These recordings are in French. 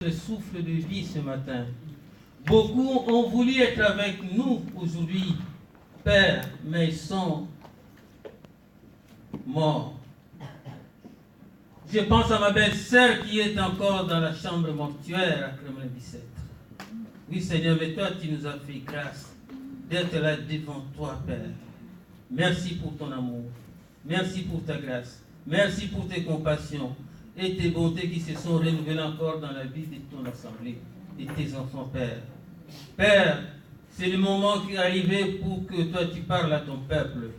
Le souffle de vie ce matin. Beaucoup ont voulu être avec nous aujourd'hui, Père, mais ils sont morts. Je pense à ma belle-sœur qui est encore dans la chambre mortuaire à Kremlin-Bicêtre. Oui, Seigneur, mais toi, tu nous as fait grâce d'être là devant toi, Père. Merci pour ton amour. Merci pour ta grâce. Merci pour tes compassions et tes bontés qui se sont renouvelées encore dans la vie de ton assemblée, de tes enfants, Père. Père, c'est le moment qui est arrivé pour que toi tu parles à ton peuple.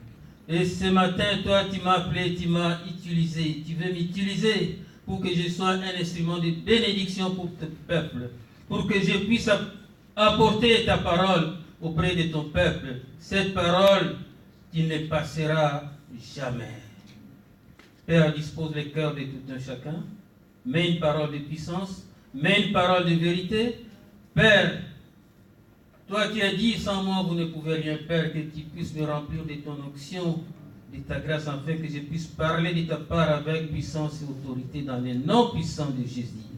Et ce matin, toi tu m'as appelé, tu m'as utilisé, tu veux m'utiliser pour que je sois un instrument de bénédiction pour ton peuple, pour que je puisse apporter ta parole auprès de ton peuple. Cette parole qui ne passera jamais. Père, dispose les cœurs de tout un chacun, mets une parole de puissance, mets une parole de vérité. Père, toi qui as dit, sans moi vous ne pouvez rien faire, que tu puisses me remplir de ton onction, de ta grâce, afin que je puisse parler de ta part avec puissance et autorité dans le nom puissant de Jésus.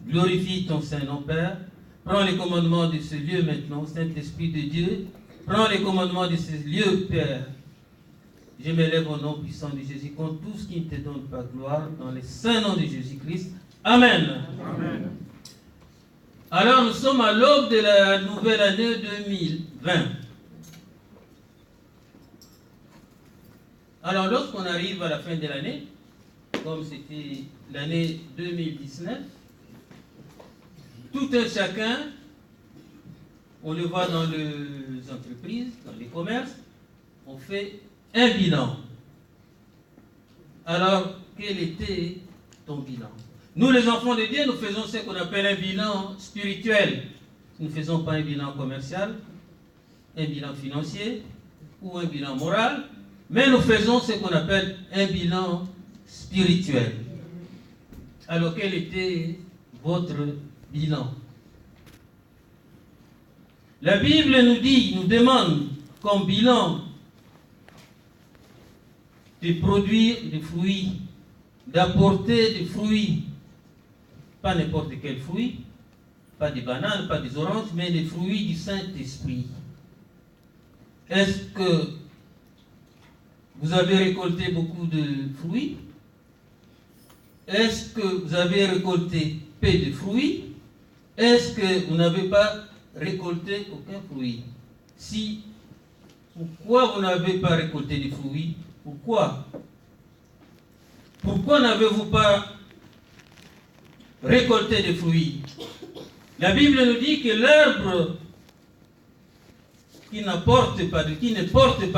Glorifie ton Saint-Nom, Père. Prends les commandements de ce lieu maintenant, Saint-Esprit de Dieu. Prends les commandements de ce lieu, Père. Je m'élève au nom puissant de Jésus contre tout ce qui ne te donne pas gloire, dans le saint nom de Jésus-Christ. Amen. Amen. Alors nous sommes à l'aube de la nouvelle année 2020. Alors lorsqu'on arrive à la fin de l'année, comme c'était l'année 2019, tout un chacun, on le voit dans les entreprises, dans les commerces, on fait un bilan. Alors, quel était ton bilan? Nous, les enfants de Dieu, nous faisons ce qu'on appelle un bilan spirituel. Nous ne faisons pas un bilan commercial, un bilan financier ou un bilan moral, mais nous faisons ce qu'on appelle un bilan spirituel. Alors, quel était votre bilan? La Bible nous dit, nous demande comme bilan de produire des fruits, d'apporter des fruits, pas n'importe quel fruit, pas des bananes, pas des oranges, mais des fruits du Saint-Esprit. Est-ce que vous avez récolté beaucoup de fruits? Est-ce que vous avez récolté peu de fruits? Est-ce que vous n'avez pas récolté aucun fruit? Si, pourquoi vous n'avez pas récolté de fruits? Pourquoi? Pourquoi n'avez-vous pas récolté de fruits? La Bible nous dit que l'arbre qui ne porte pas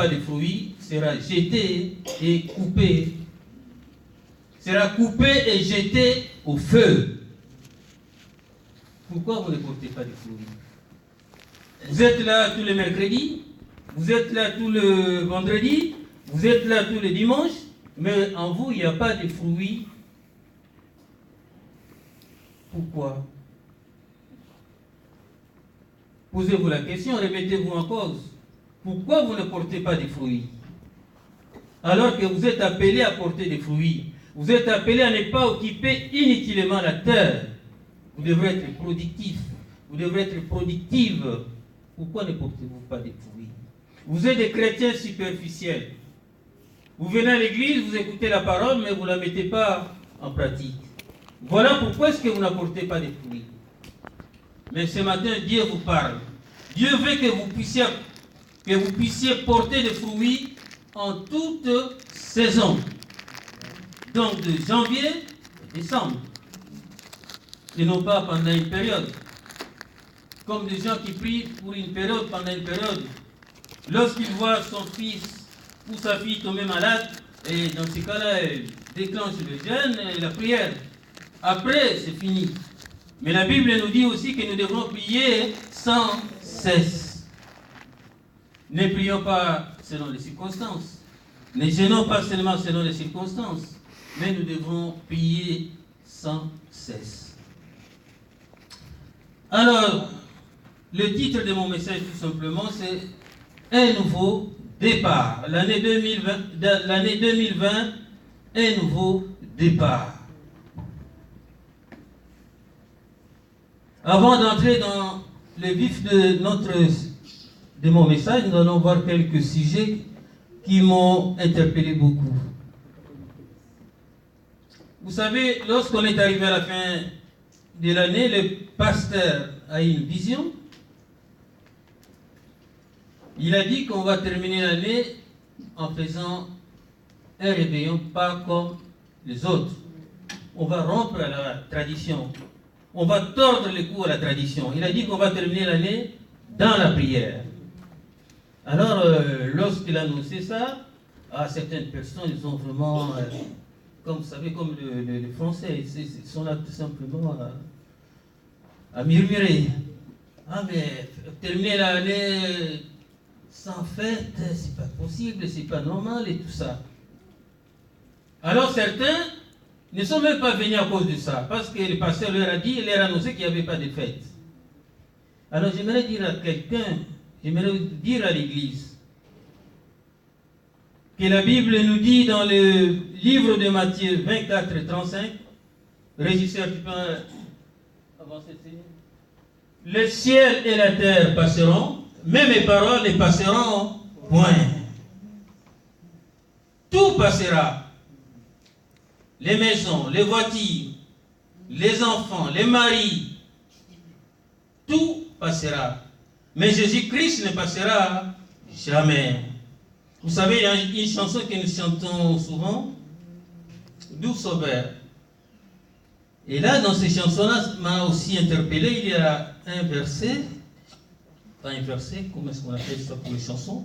de fruits sera jeté et coupé. Sera coupé et jeté au feu. Pourquoi vous ne portez pas de fruits? Vous êtes là tous les mercredis, vous êtes là tous les vendredis, vous êtes là tous les dimanches, mais en vous, il n'y a pas de fruits. Pourquoi? Posez-vous la question, remettez-vous en cause. Pourquoi vous ne portez pas de fruits? Alors que vous êtes appelés à porter des fruits. Vous êtes appelés à ne pas occuper inutilement la terre. Vous devrez être productif. Vous devrez être productive. Pourquoi ne portez-vous pas de fruits? Vous êtes des chrétiens superficiels. Vous venez à l'église, vous écoutez la parole, mais vous ne la mettez pas en pratique. Voilà pourquoi est-ce que vous n'apportez pas de fruits. Mais ce matin, Dieu vous parle. Dieu veut que vous puissiez porter des fruits en toute saison. Donc de janvier à décembre. Et non pas pendant une période. Comme des gens qui prient pour une période, pendant une période. Lorsqu'ils voient son fils ou sa fille tomber malade, et dans ce cas-là, elle déclenche le jeûne et la prière. Après, c'est fini. Mais la Bible nous dit aussi que nous devrons prier sans cesse. Ne prions pas selon les circonstances. Ne jeûnons pas seulement selon les circonstances. Mais nous devons prier sans cesse. Alors, le titre de mon message, tout simplement, c'est un nouveau départ. L'année 2020, un nouveau départ. Avant d'entrer dans le vif de mon message, nous allons voir quelques sujets qui m'ont interpellé beaucoup. Vous savez, lorsqu'on est arrivé à la fin de l'année, le pasteur a eu une vision. Il a dit qu'on va terminer l'année en faisant un réveillon pas comme les autres. On va rompre la tradition. On va tordre le cou à la tradition. Il a dit qu'on va terminer l'année dans la prière. Alors, lorsqu'il a annoncé ça, certaines personnes, ils ont vraiment, comme vous savez, comme les Français, ils sont là tout simplement à murmurer. Ah, mais terminer l'année sans fête, c'est pas possible, c'est pas normal et tout ça. Alors certains ne sont même pas venus à cause de ça, parce que le pasteur leur a dit, il leur a annoncé qu'il n'y avait pas de fête. Alors j'aimerais dire à quelqu'un, j'aimerais dire à l'Église, que la Bible nous dit dans le livre de Matthieu 24, 35, régisseur, tu peux avancer, le ciel et la terre passeront, mais mes paroles ne passeront point. Tout passera. Les maisons, les voitures, les enfants, les maris, tout passera. Mais Jésus-Christ ne passera jamais. Vous savez, il y a une chanson que nous chantons souvent, Doux Sauveur. Et là, dans ces chansons-là, m'a aussi interpellé, il y a un verset, pas un verset, comment est-ce qu'on appelle ça pour les chansons?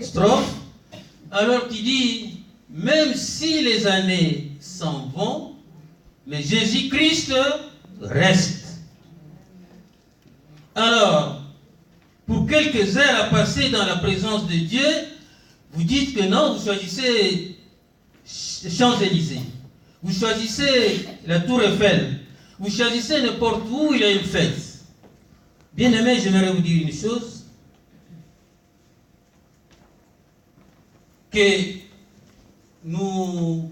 Strophe. Alors qui dit, même si les années s'en vont, mais Jésus-Christ reste. Alors, pour quelques heures à passer dans la présence de Dieu, vous dites que non, vous choisissez Champs-Élysées, vous choisissez la Tour Eiffel, vous choisissez n'importe où il y a une fête. Bien aimé, j'aimerais vous dire une chose, que nous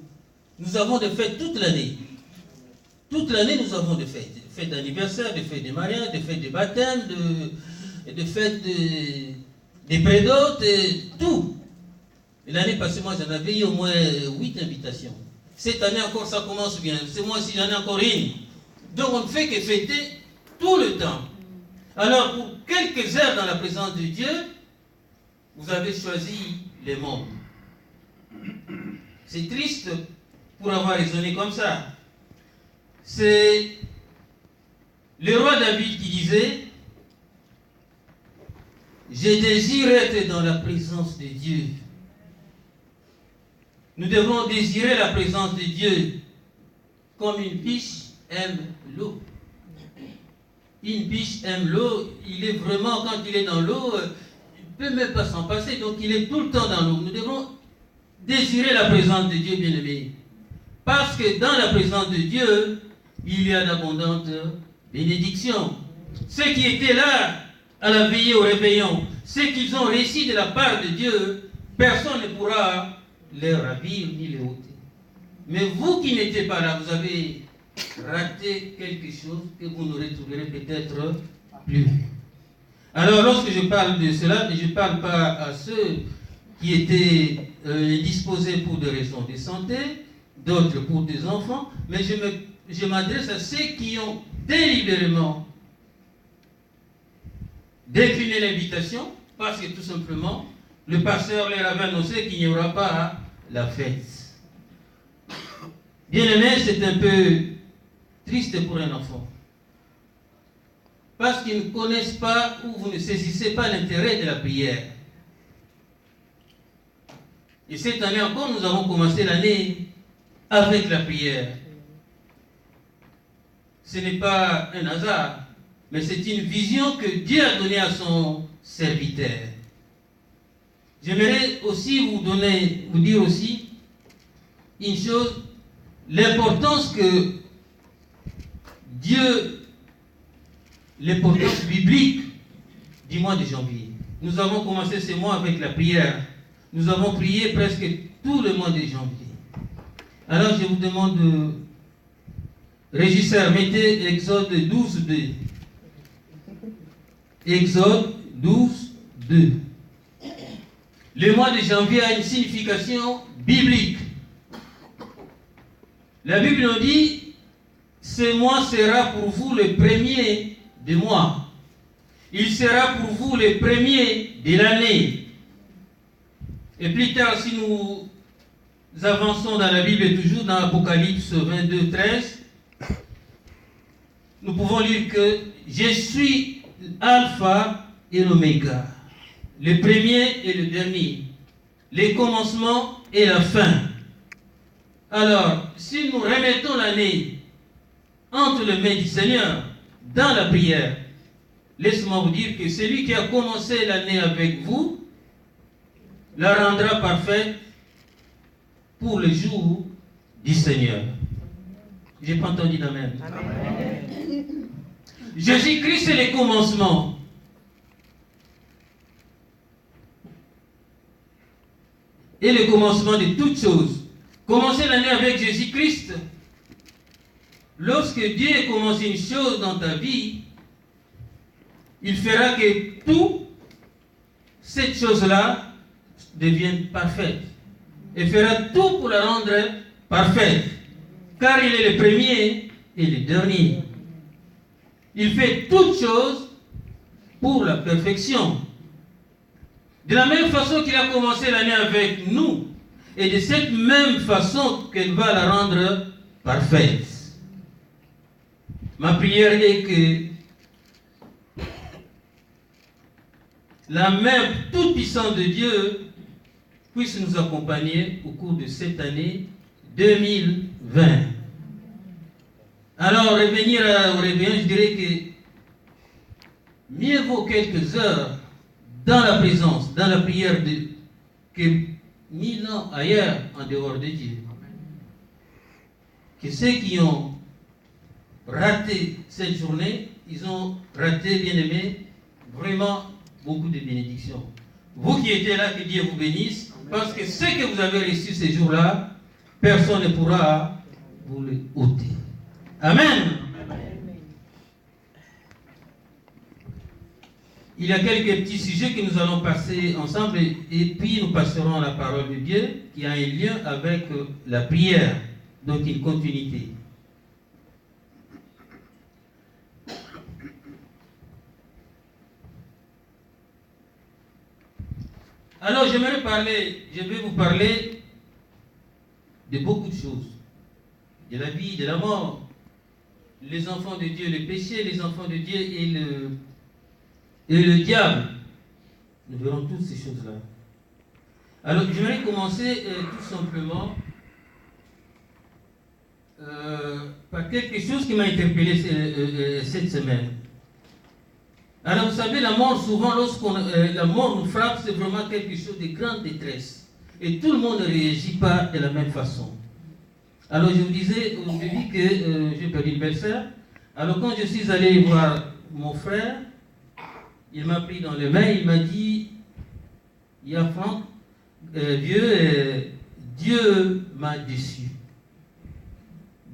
avons des fêtes toute l'année. Toute l'année, nous avons des fêtes. Des fêtes d'anniversaire, des fêtes de mariage, des fêtes de baptême, des fêtes des prédotes, tout. Et l'année passée, moi, j'en avais eu au moins 8 invitations. Cette année encore, ça commence bien. C'est moi aussi, j'en ai encore une. Donc, on ne fait que fêter tout le temps. Alors, pour quelques heures dans la présence de Dieu, vous avez choisi les mondes. C'est triste pour avoir raisonné comme ça. C'est le roi David qui disait, « Je désire être dans la présence de Dieu. » Nous devons désirer la présence de Dieu comme une biche aime l'eau. Une biche aime l'eau, il est vraiment, quand il est dans l'eau, il ne peut même pas s'en passer, donc il est tout le temps dans l'eau. Nous devons désirer la présence de Dieu, bien-aimé. Parce que dans la présence de Dieu, il y a d'abondantes bénédictions. Ceux qui étaient là à la veillée au réveillon, ceux qu'ils ont reçus de la part de Dieu, personne ne pourra les ravir ni les ôter. Mais vous qui n'étiez pas là, vous avez raté quelque chose que vous ne retrouverez peut-être plus. Alors lorsque je parle de cela, je ne parle pas à ceux qui étaient disposés pour des raisons de santé, d'autres pour des enfants, mais je m'adresse à ceux qui ont délibérément décliné l'invitation parce que tout simplement le pasteur leur avait annoncé qu'il n'y aura pas la fête. Bien aimé, c'est un peu triste pour un enfant. Parce qu'ils ne connaissent pas ou vous ne saisissez pas l'intérêt de la prière. Et cette année encore, nous avons commencé l'année avec la prière. Ce n'est pas un hasard, mais c'est une vision que Dieu a donnée à son serviteur. J'aimerais aussi vous dire aussi une chose, l'importance que Dieu, l'importance biblique du mois de janvier. Nous avons commencé ce mois avec la prière. Nous avons prié presque tout le mois de janvier. Alors je vous demande, régisseur, mettez Exode 12, 2. Exode 12, 2. Le mois de janvier a une signification biblique. La Bible nous dit, ce mois sera pour vous le premier du mois. Il sera pour vous le premier de l'année. Et plus tard, si nous avançons dans la Bible, toujours dans Apocalypse 22, 13, nous pouvons lire que je suis Alpha et l'Oméga, le premier et le dernier, le commencement et la fin. Alors, si nous remettons l'année entre les mains du Seigneur dans la prière, laissez-moi vous dire que celui qui a commencé l'année avec vous la rendra parfaite pour le jour du Seigneur. Je n'ai pas entendu d'amen. Jésus-Christ est le commencement. Et le commencement de toutes choses. Commencer l'année avec Jésus-Christ. Lorsque Dieu a commencé une chose dans ta vie, il fera que toute cette chose-là devienne parfaite. Il fera tout pour la rendre parfaite. Car il est le premier et le dernier. Il fait toutes choses pour la perfection. De la même façon qu'il a commencé l'année avec nous, et de cette même façon qu'elle va la rendre parfaite. Ma prière est que la main toute puissante de Dieu puisse nous accompagner au cours de cette année 2020. Alors, revenir au réveillon, je dirais que mieux vaut quelques heures dans la présence, dans la prière que 1000 ans ailleurs en dehors de Dieu. Que ceux qui ont raté cette journée, ils ont raté, bien aimé, vraiment beaucoup de bénédictions. Vous qui étiez là, que Dieu vous bénisse, parce que ce que vous avez reçu ces jours-là, personne ne pourra vous le ôter. Amen. Il y a quelques petits sujets que nous allons passer ensemble et puis nous passerons à la parole de Dieu qui a un lien avec la prière, donc une continuité. Alors je vais vous parler de beaucoup de choses. De la vie, de la mort, les enfants de Dieu, le péché, les enfants de Dieu et le diable. Nous verrons toutes ces choses-là. Alors, j'aimerais commencer tout simplement par quelque chose qui m'a interpellé cette semaine. Alors, vous savez, la mort, souvent, la mort nous frappe, c'est vraiment quelque chose de grande détresse. Et tout le monde ne réagit pas de la même façon. Alors, je vous disais au début que j'ai perdu une belle-sœur. Alors, quand je suis allé voir mon frère, il m'a pris dans les mains, il m'a dit, il y a Franck, Dieu m'a déçu.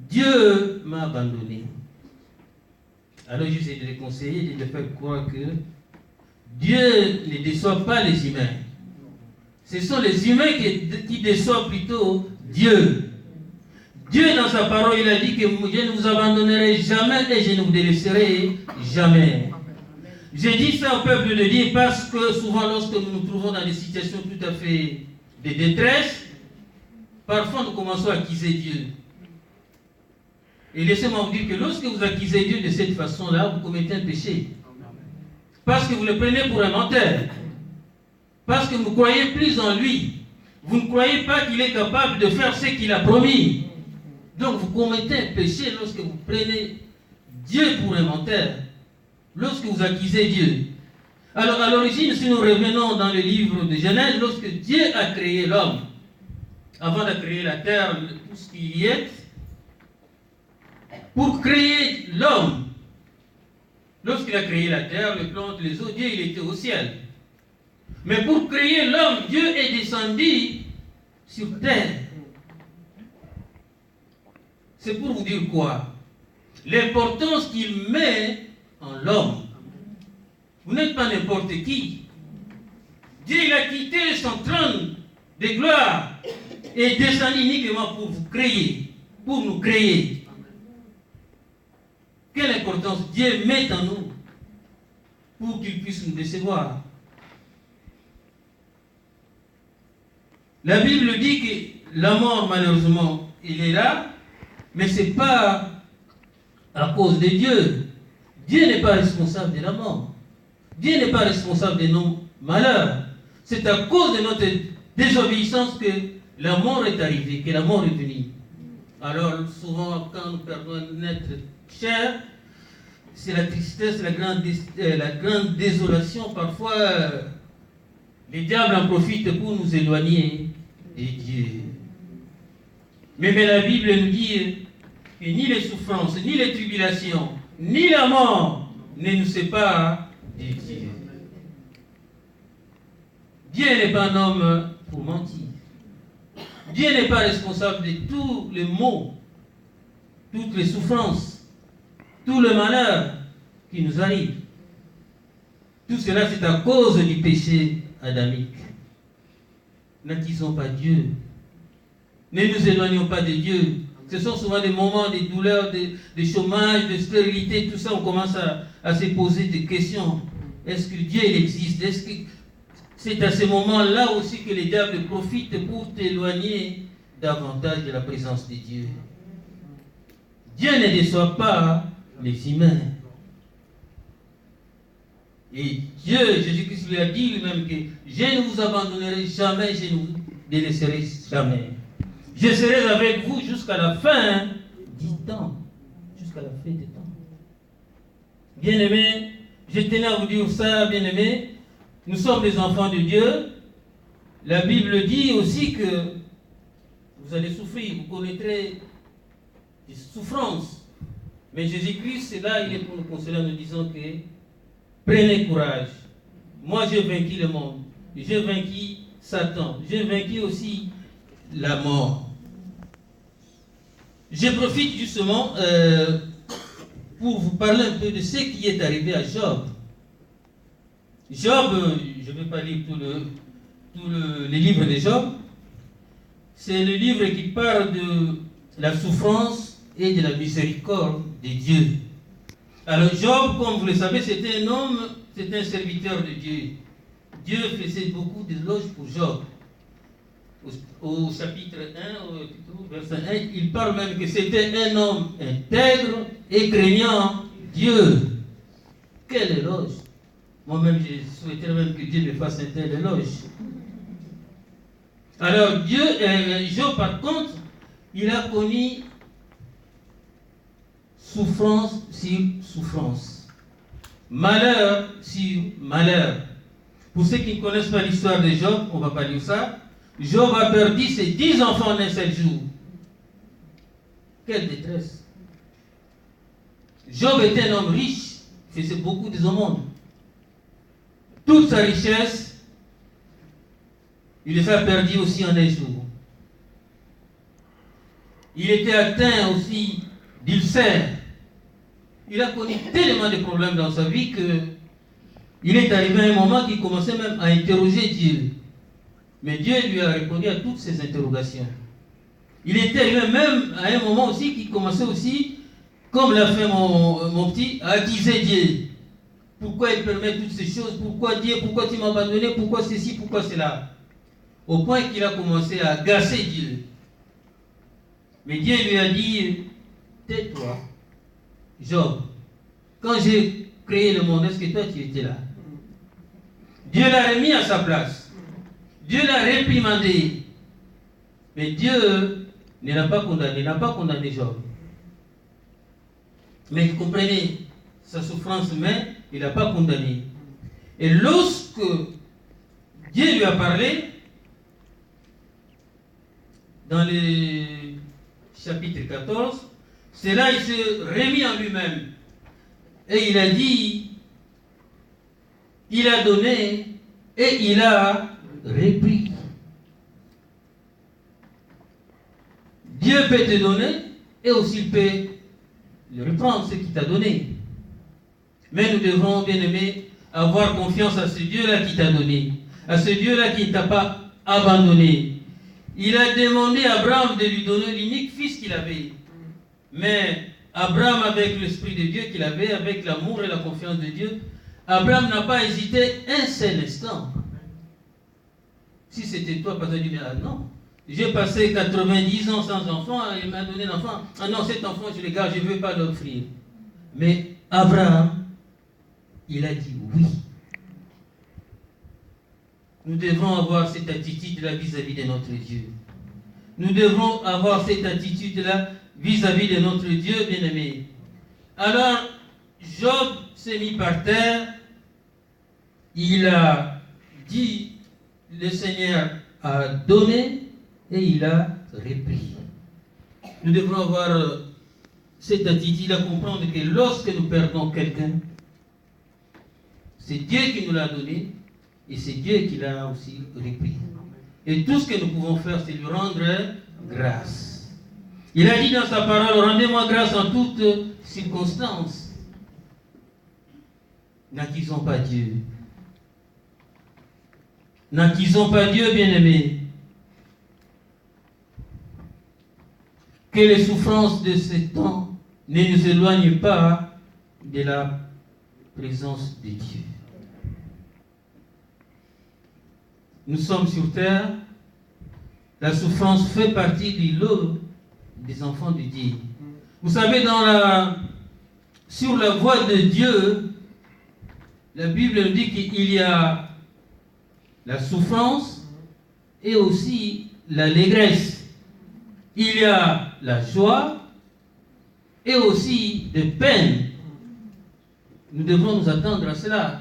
Dieu m'a abandonné. Alors j'essaie de les conseiller, de les faire croire que Dieu ne déçoit pas les humains. Ce sont les humains qui déçoivent plutôt Dieu. Dieu dans sa parole, il a dit que je ne vous abandonnerai jamais et je ne vous délaisserai jamais. J'ai dit ça au peuple de Dieu parce que souvent lorsque nous nous trouvons dans des situations tout à fait de détresse, parfois nous commençons à accuser Dieu. Et laissez-moi vous dire que lorsque vous accusez Dieu de cette façon-là, vous commettez un péché. Parce que vous le prenez pour un menteur. Parce que vous croyez plus en lui. Vous ne croyez pas qu'il est capable de faire ce qu'il a promis. Donc vous commettez un péché lorsque vous prenez Dieu pour un menteur. Lorsque vous accusez Dieu. Alors à l'origine, si nous revenons dans le livre de Genèse, lorsque Dieu a créé l'homme, avant de créer la terre, tout ce qui y est, pour créer l'homme, lorsqu'il a créé la terre, les plantes, les eaux, Dieu il était au ciel. Mais pour créer l'homme, Dieu est descendu sur terre. C'est pour vous dire quoi? L'importance qu'il met en l'homme. Vous n'êtes pas n'importe qui. Dieu, il a quitté son trône de gloire et descendu uniquement pour vous créer, pour nous créer. Quelle importance Dieu met en nous pour qu'il puisse nous décevoir. La Bible dit que la mort, malheureusement, il est là, mais ce n'est pas à cause de Dieu. Dieu n'est pas responsable de la mort. Dieu n'est pas responsable de nos malheurs. C'est à cause de notre désobéissance que la mort est arrivée, que la mort est venue. Alors, souvent, quand nous perdons un être cher, c'est la tristesse, la grande désolation. Parfois, les diables en profitent pour nous éloigner de Dieu. Mais la Bible nous dit que ni les souffrances, ni les tribulations, ni la mort ne nous séparent de Dieu. Dieu n'est pas un homme pour mentir. Dieu n'est pas responsable de tous les maux, toutes les souffrances, tout le malheur qui nous arrive. Tout cela, c'est à cause du péché adamique. N'accusons pas Dieu. Ne nous éloignons pas de Dieu. Ce sont souvent des moments de douleur, de chômage, de stérilité, tout ça, on commence à se poser des questions. Est-ce que Dieu il existe? Est-ce que c'est à ce moment-là aussi que les diables profitent pour t'éloigner davantage de la présence de Dieu? Dieu ne déçoit pas les humains. Et Dieu, Jésus-Christ lui a dit lui-même que je ne vous abandonnerai jamais, je ne vous délaisserai jamais. Je serai avec vous jusqu'à la fin du temps. Jusqu'à la fin du temps. Bien-aimés, je tenais à vous dire ça, bien-aimés. Nous sommes des enfants de Dieu. La Bible dit aussi que vous allez souffrir, vous connaîtrez des souffrances. Mais Jésus-Christ, c'est là, il est pour nous consoler en nous disant que prenez courage. Moi, j'ai vaincu le monde. J'ai vaincu Satan. J'ai vaincu aussi la mort. Je profite justement pour vous parler un peu de ce qui est arrivé à Job. Job, je ne vais pas lire tout les livres de Job. C'est le livre qui parle de la souffrance et de la miséricorde de Dieu. Alors Job, comme vous le savez, c'était un homme, c'était un serviteur de Dieu. Dieu faisait beaucoup d'éloges pour Job. Au chapitre 1, verset 1, il parle même que c'était un homme intègre et craignant Dieu. Quel éloge! Moi-même, je souhaiterais même que Dieu me fasse un tel éloge. Alors, Job, par contre, il a connu souffrance sur souffrance, malheur sur malheur. Pour ceux qui ne connaissent pas l'histoire de Job, on ne va pas lire ça. Job a perdu ses 10 enfants en un seul jour. Quelle détresse! Job était un homme riche, il faisait beaucoup des aumônes. Toute sa richesse, il les a perdues aussi en un jour. Il était atteint aussi d'ulcère. Il a connu tellement de problèmes dans sa vie qu'il est arrivé à un moment qu'il commençait même à interroger Dieu. Mais Dieu lui a répondu à toutes ses interrogations. Il était arrivé même à un moment aussi qu'il commençait aussi, comme l'a fait mon petit, à accuser Dieu. Pourquoi il permet toutes ces choses? Pourquoi Dieu? Pourquoi tu m'as abandonné? Pourquoi ceci? Pourquoi cela? Au point qu'il a commencé à agacer Dieu. Mais Dieu lui a dit, tais-toi, Job. Quand j'ai créé le monde, est-ce que toi tu étais là? Dieu l'a remis à sa place. Dieu l'a réprimandé. Mais Dieu ne l'a pas condamné, n'a pas condamné Job. Mais vous comprenez, sa souffrance, mais il n'a pas condamné. Et lorsque Dieu lui a parlé, dans le chapitre 14, c'est là qu'il s'est remis en lui-même. Et il a dit, il a donné et il a repris. Dieu peut te donner et aussi il peut le reprendre ce qu'il t'a donné. Mais nous devrons, bien aimés, avoir confiance à ce Dieu-là qui t'a donné, à ce Dieu-là qui ne t'a pas abandonné. Il a demandé à Abraham de lui donner l'unique fils qu'il avait. Mais Abraham, avec l'Esprit de Dieu qu'il avait, avec l'amour et la confiance de Dieu, Abraham n'a pas hésité un seul instant. Si c'était toi, parce que tu dis, ah non, j'ai passé 90 ans sans enfant, il m'a donné l'enfant. Ah non, cet enfant, je le garde, je ne veux pas l'offrir. Mais Abraham, il a dit oui. Nous devons avoir cette attitude-là vis-à-vis de notre Dieu. Nous devons avoir cette attitude-là vis-à-vis de notre Dieu bien-aimé. Alors, Job s'est mis par terre. Il a dit, le Seigneur a donné et il a repris. Nous devons avoir cette attitude à comprendre que lorsque nous perdons quelqu'un, c'est Dieu qui nous l'a donné et c'est Dieu qui l'a aussi repris. Et tout ce que nous pouvons faire, c'est lui rendre grâce. Il a dit dans sa parole, rendez-moi grâce en toutes circonstances. N'accusons pas Dieu. N'accusons pas Dieu, bien-aimé. Que les souffrances de ce temps ne nous éloignent pas de la présence de Dieu. Nous sommes sur terre. La souffrance fait partie du lot des enfants de Dieu. Vous savez, sur la voie de Dieu, la Bible nous dit qu'il y a la souffrance et aussi l'allégresse. Il y a la joie et aussi des peines. Nous devons nous attendre à cela.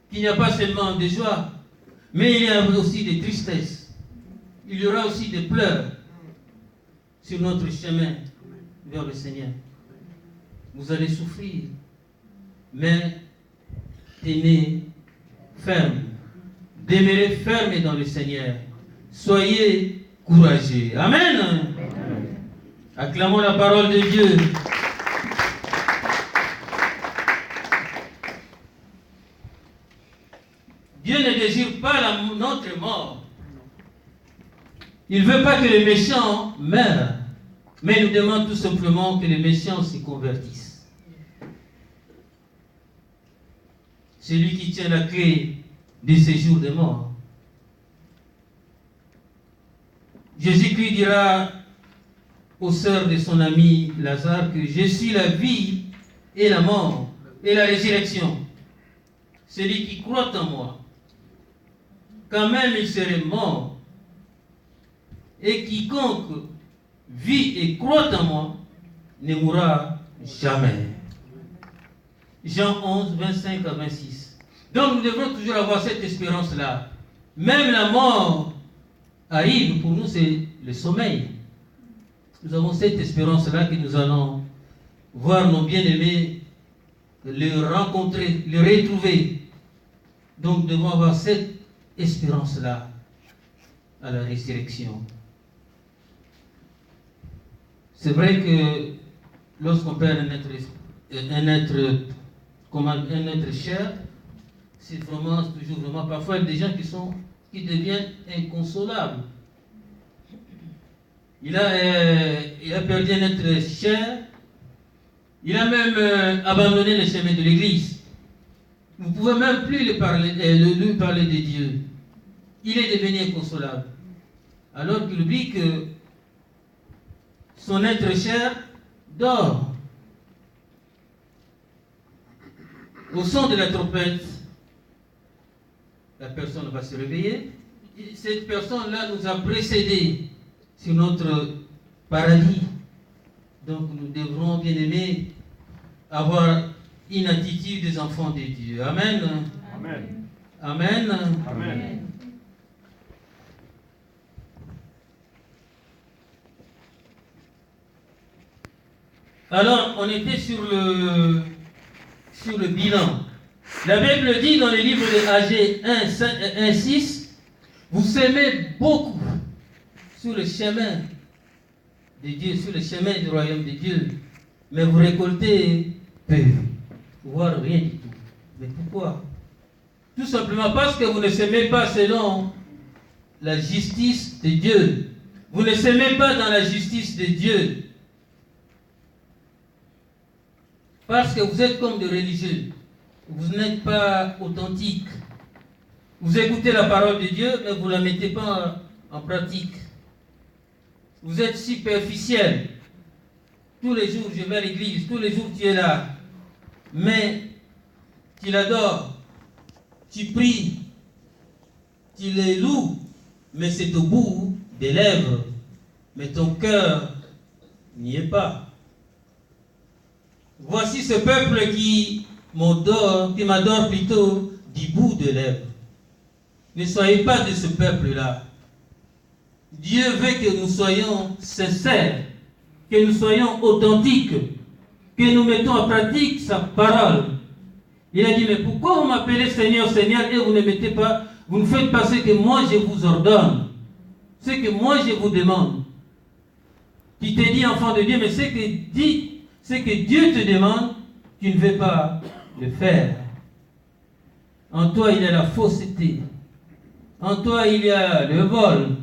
Qu'il n'y a pas seulement de joie, mais il y a aussi des tristesses. Il y aura aussi des pleurs sur notre chemin vers le Seigneur. Vous allez souffrir, mais tenez ferme. Demeurez ferme dans le Seigneur. Soyez courageux. Amen. Amen. Acclamons la parole de Dieu. Dieu ne désire pas notre mort. Il ne veut pas que les méchants meurent, mais il nous demande tout simplement que les méchants se convertissent. C'est lui qui tient la clé du séjour des morts. Jésus-Christ dira aux sœurs de son ami Lazare que je suis la vie et la mort et la résurrection. Celui qui croit en moi, quand même il serait mort, et quiconque vit et croit en moi ne mourra jamais. Jean 11, 25 à 26. Donc nous devons toujours avoir cette espérance-là. Même la mort arrive, pour nous c'est le sommeil. Nous avons cette espérance-là que nous allons voir nos bien-aimés, les rencontrer, les retrouver. Donc nous devons avoir cette espérance-là à la résurrection. C'est vrai que lorsqu'on perd un être cher, c'est vraiment toujours vraiment parfois des gens qui deviennent inconsolables. Il a perdu un être cher. Il a même abandonné le chemin de l'Église. Vous ne pouvez même plus lui parler de Dieu. Il est devenu inconsolable. Alors qu'il oublie que son être cher dort. Au son de la trompette, la personne va se réveiller. Et cette personne-là nous a précédés sur notre paradis. Donc nous devrons, bien aimés, avoir une attitude des enfants de Dieu. Amen. Amen. Amen. Amen. Alors, on était sur le bilan. La Bible dit dans le livre de Agé 1, 6, vous semez beaucoup sur le chemin de Dieu, sur le chemin du royaume de Dieu, mais vous récoltez peu, voire rien du tout. Mais pourquoi? Tout simplement parce que vous ne s'aimez pas selon la justice de Dieu. Vous ne s'aimez pas dans la justice de Dieu. Parce que vous êtes comme des religieux. Vous n'êtes pas authentique. Vous écoutez la parole de Dieu, mais vous ne la mettez pas en pratique. Vous êtes superficiel. Tous les jours, je vais à l'église. Tous les jours, tu es là. Mais tu l'adores. Tu pries. Tu les loues. Mais c'est au bout des lèvres. Mais ton cœur n'y est pas. Voici ce peuple qui m'adore plutôt du bout des lèvres. Ne soyez pas de ce peuple-là. Dieu veut que nous soyons sincères, que nous soyons authentiques, que nous mettons en pratique sa parole. Il a dit, mais pourquoi vous m'appelez Seigneur, Seigneur, et vous ne faites pas ce que moi je vous ordonne, ce que moi je vous demande. Tu t'es dit enfant de Dieu, mais ce que Dieu te demande, tu ne veux pas le faire. En toi, il y a la fausseté. En toi, il y a le vol.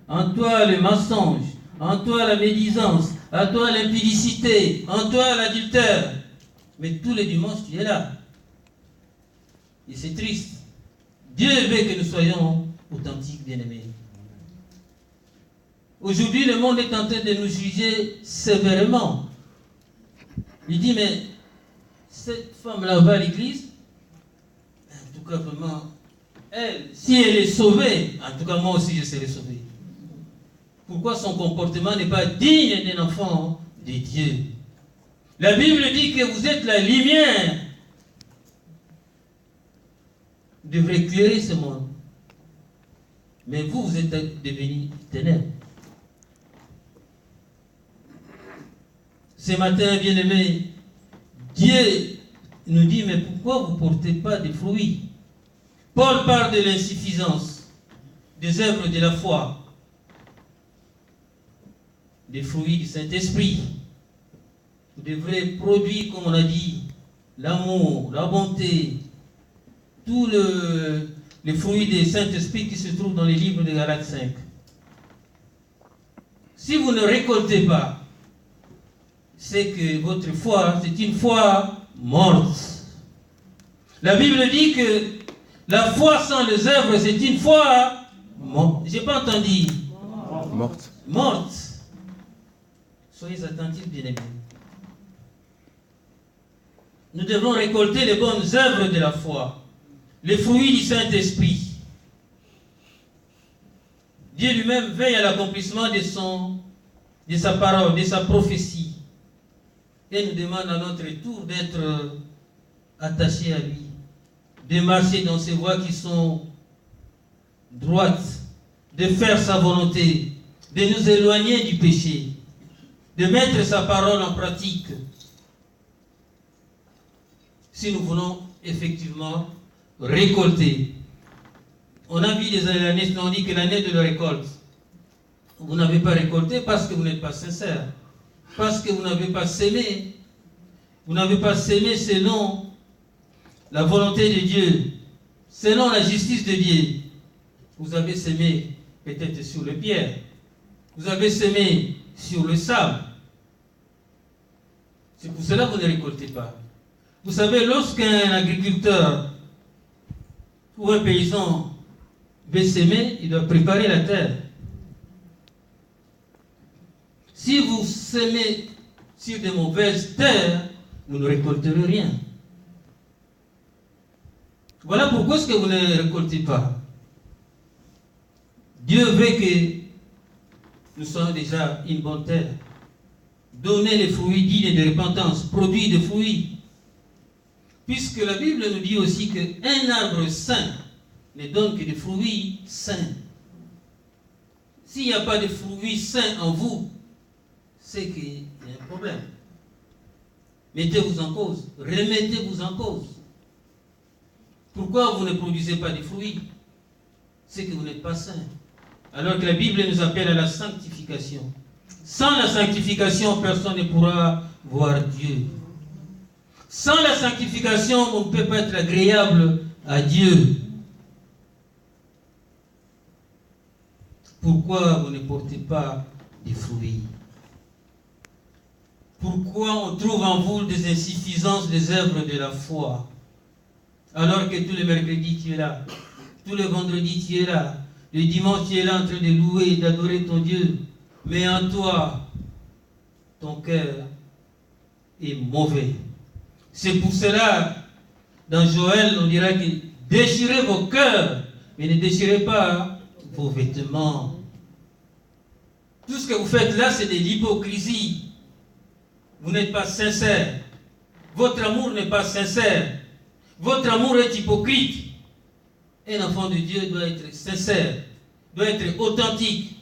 En toi, le mensonge. En toi, la médisance. En toi, l'impudicité. En toi, l'adultère. Mais tous les dimanches, tu es là. Et c'est triste. Dieu veut que nous soyons authentiques, bien-aimés. Aujourd'hui, le monde est en train de nous juger sévèrement. Il dit, mais cette femme-là va à l'église. En tout cas, vraiment, elle, si elle est sauvée, en tout cas, moi aussi, je serai sauvé. Pourquoi son comportement n'est pas digne d'un enfant de Dieu? La Bible dit que vous êtes la lumière. Vous devrez éclairer ce monde. Mais vous, vous êtes devenus ténèbres. Ce matin, bien-aimés, Dieu nous dit, mais pourquoi vous ne portez pas de fruits? Paul parle de l'insuffisance des œuvres de la foi, des fruits du Saint-Esprit. Vous devrez produire, comme on a dit, l'amour, la bonté, tous les fruits du Saint-Esprit qui se trouvent dans les livres de Galates 5. Si vous ne récoltez pas, c'est que votre foi, c'est une foi morte. La Bible dit que la foi sans les œuvres, c'est une foi morte. Je n'ai pas entendu. Morte. Morte. Soyez attentifs, bien-aimés. Nous devons récolter les bonnes œuvres de la foi, les fruits du Saint-Esprit. Dieu lui-même veille à l'accomplissement de sa parole, de sa prophétie. Et nous demande à notre tour d'être attachés à lui, de marcher dans ses voies qui sont droites, de faire sa volonté, de nous éloigner du péché, de mettre sa parole en pratique. Si nous voulons effectivement récolter. On a vu des années, on dit que l'année de la récolte, vous n'avez pas récolté parce que vous n'êtes pas sincère. Parce que vous n'avez pas sémé. Vous n'avez pas sémé selon la volonté de Dieu, selon la justice de Dieu. Vous avez sémé peut-être sur les pierres. Vous avez sémé sur le sable. C'est pour cela que vous ne récoltez pas. Vous savez, lorsqu'un agriculteur ou un paysan veut s'aimer, il doit préparer la terre. Si vous semez sur de mauvaises terres, vous ne récolterez rien. Voilà pourquoi est-ce que vous ne récoltez pas. Dieu veut que nous soyons déjà une bonne terre. Donnez les fruits dignes de repentance, produits de fruits. Puisque la Bible nous dit aussi qu'un arbre sain ne donne que des fruits sains. S'il n'y a pas de fruits sains en vous, c'est qu'il y a un problème. Mettez-vous en cause, remettez-vous en cause. Pourquoi vous ne produisez pas de fruits? C'est que vous n'êtes pas saints. Alors que la Bible nous appelle à la sanctification. Sans la sanctification, personne ne pourra voir Dieu. Sans la sanctification, on ne peut pas être agréable à Dieu. Pourquoi vous ne portez pas des fruits? Pourquoi on trouve en vous des insuffisances des œuvres de la foi? Alors que tous les mercredis tu es là, tous les vendredis tu es là, le dimanche tu es là en train de louer et d'adorer ton Dieu. Mais en toi, ton cœur est mauvais. C'est pour cela, dans Joël, on dira que déchirez vos cœurs, mais ne déchirez pas vos vêtements. Tout ce que vous faites là, c'est de l'hypocrisie. Vous n'êtes pas sincère. Votre amour n'est pas sincère. Votre amour est hypocrite. Un enfant de Dieu doit être sincère, doit être authentique.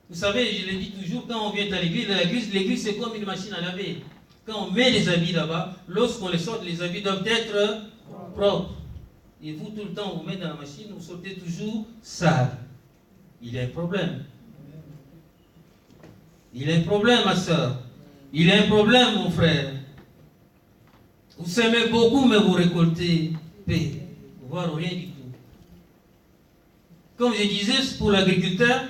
Vous savez, je le dis toujours, quand on vient à l'église c'est comme une machine à laver. Quand on met les habits là-bas, lorsqu'on les sort, les habits doivent être propres. Et vous, tout le temps, vous mettez dans la machine, vous sortez toujours sale. Il y a un problème. Il y a un problème, ma soeur. Il y a un problème, mon frère. Vous semez beaucoup, mais vous récoltez peu, voire rien du tout. Comme je disais, pour l'agriculteur,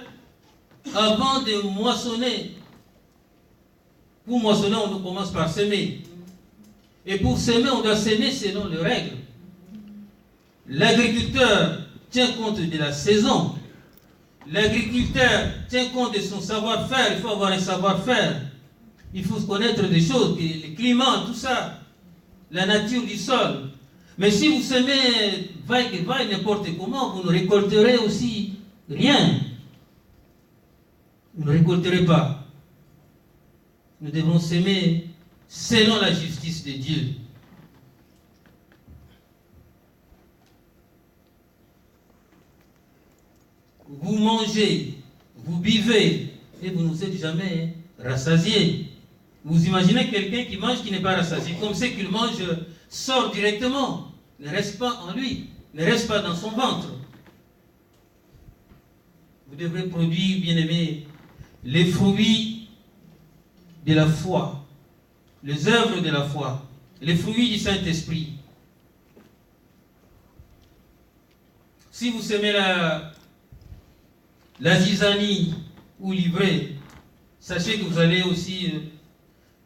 avant de moissonner, pour moissonner, on commence par semer. Et pour semer, on doit semer selon les règles. L'agriculteur tient compte de la saison. L'agriculteur tient compte de son savoir-faire. Il faut avoir un savoir-faire. Il faut connaître des choses, le climat, tout ça, la nature du sol. Mais si vous semez vaille n'importe comment, vous ne récolterez aussi rien. Vous ne récolterez pas. Nous devons s'aimer selon la justice de Dieu. Vous mangez, vous buvez, et vous ne vous êtes jamais rassasié. Vous imaginez quelqu'un qui mange qui n'est pas rassasié, comme c'est qu'il mange, sort directement, ne reste pas en lui, ne reste pas dans son ventre. Vous devrez produire, bien aimé, les fruits de la foi, les œuvres de la foi, les fruits du Saint-Esprit. Si vous semez la zizanie ou l'ivraie, sachez que vous allez aussi,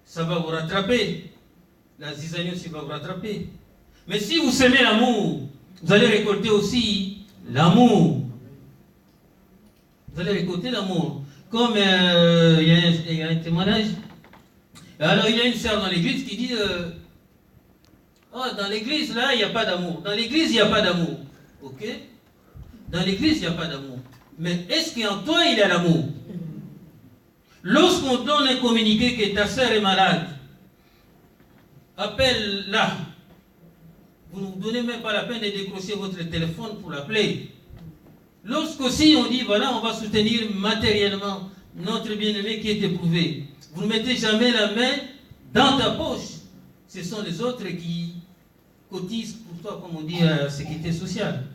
ça va vous rattraper. La zizanie aussi va vous rattraper. Mais si vous semez l'amour, vous allez récolter aussi l'amour. Vous allez récolter l'amour. Comme il y a un témoignage. Alors il y a une sœur dans l'église qui dit oh, dans l'église là, il n'y a pas d'amour. Dans l'église, il n'y a pas d'amour. Ok? Dans l'église, il n'y a pas d'amour. Mais est-ce qu'en toi, il y a l'amour? Lorsqu'on donne un communiqué que ta sœur est malade, appelle-la. Vous ne vous donnez même pas la peine de décrocher votre téléphone pour l'appeler. Lorsqu'aussi on dit, voilà, on va soutenir matériellement notre bien-aimé qui est éprouvé, vous ne mettez jamais la main dans ta poche. Ce sont les autres qui cotisent pour toi, comme on dit, à la sécurité sociale.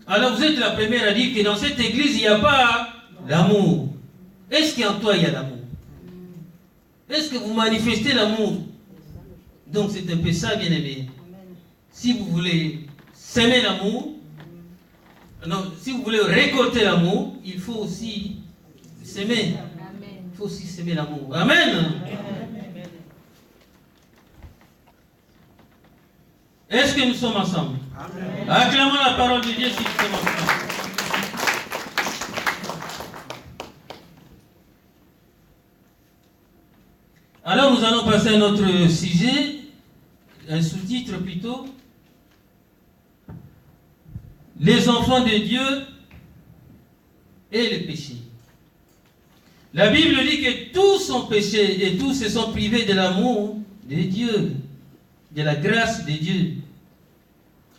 Alors vous êtes la première à dire que dans cette église, il n'y a pas l'amour. Est-ce qu'en toi, il y a l'amour? Est-ce que vous manifestez l'amour? Donc c'est un peu ça, bien-aimé. Si vous voulez s'aimer l'amour, non, si vous voulez récolter l'amour, il faut aussi s'aimer. Il faut aussi s'aimer l'amour. Amen. Est-ce que nous sommes ensemble? Amen. Acclamons la parole de Dieu si nous sommes ensemble. Alors nous allons passer à notre sujet, un sous-titre plutôt. Les enfants de Dieu et le péché. La Bible dit que tous ont péché et tous se sont privés de l'amour de Dieu, de la grâce de Dieu.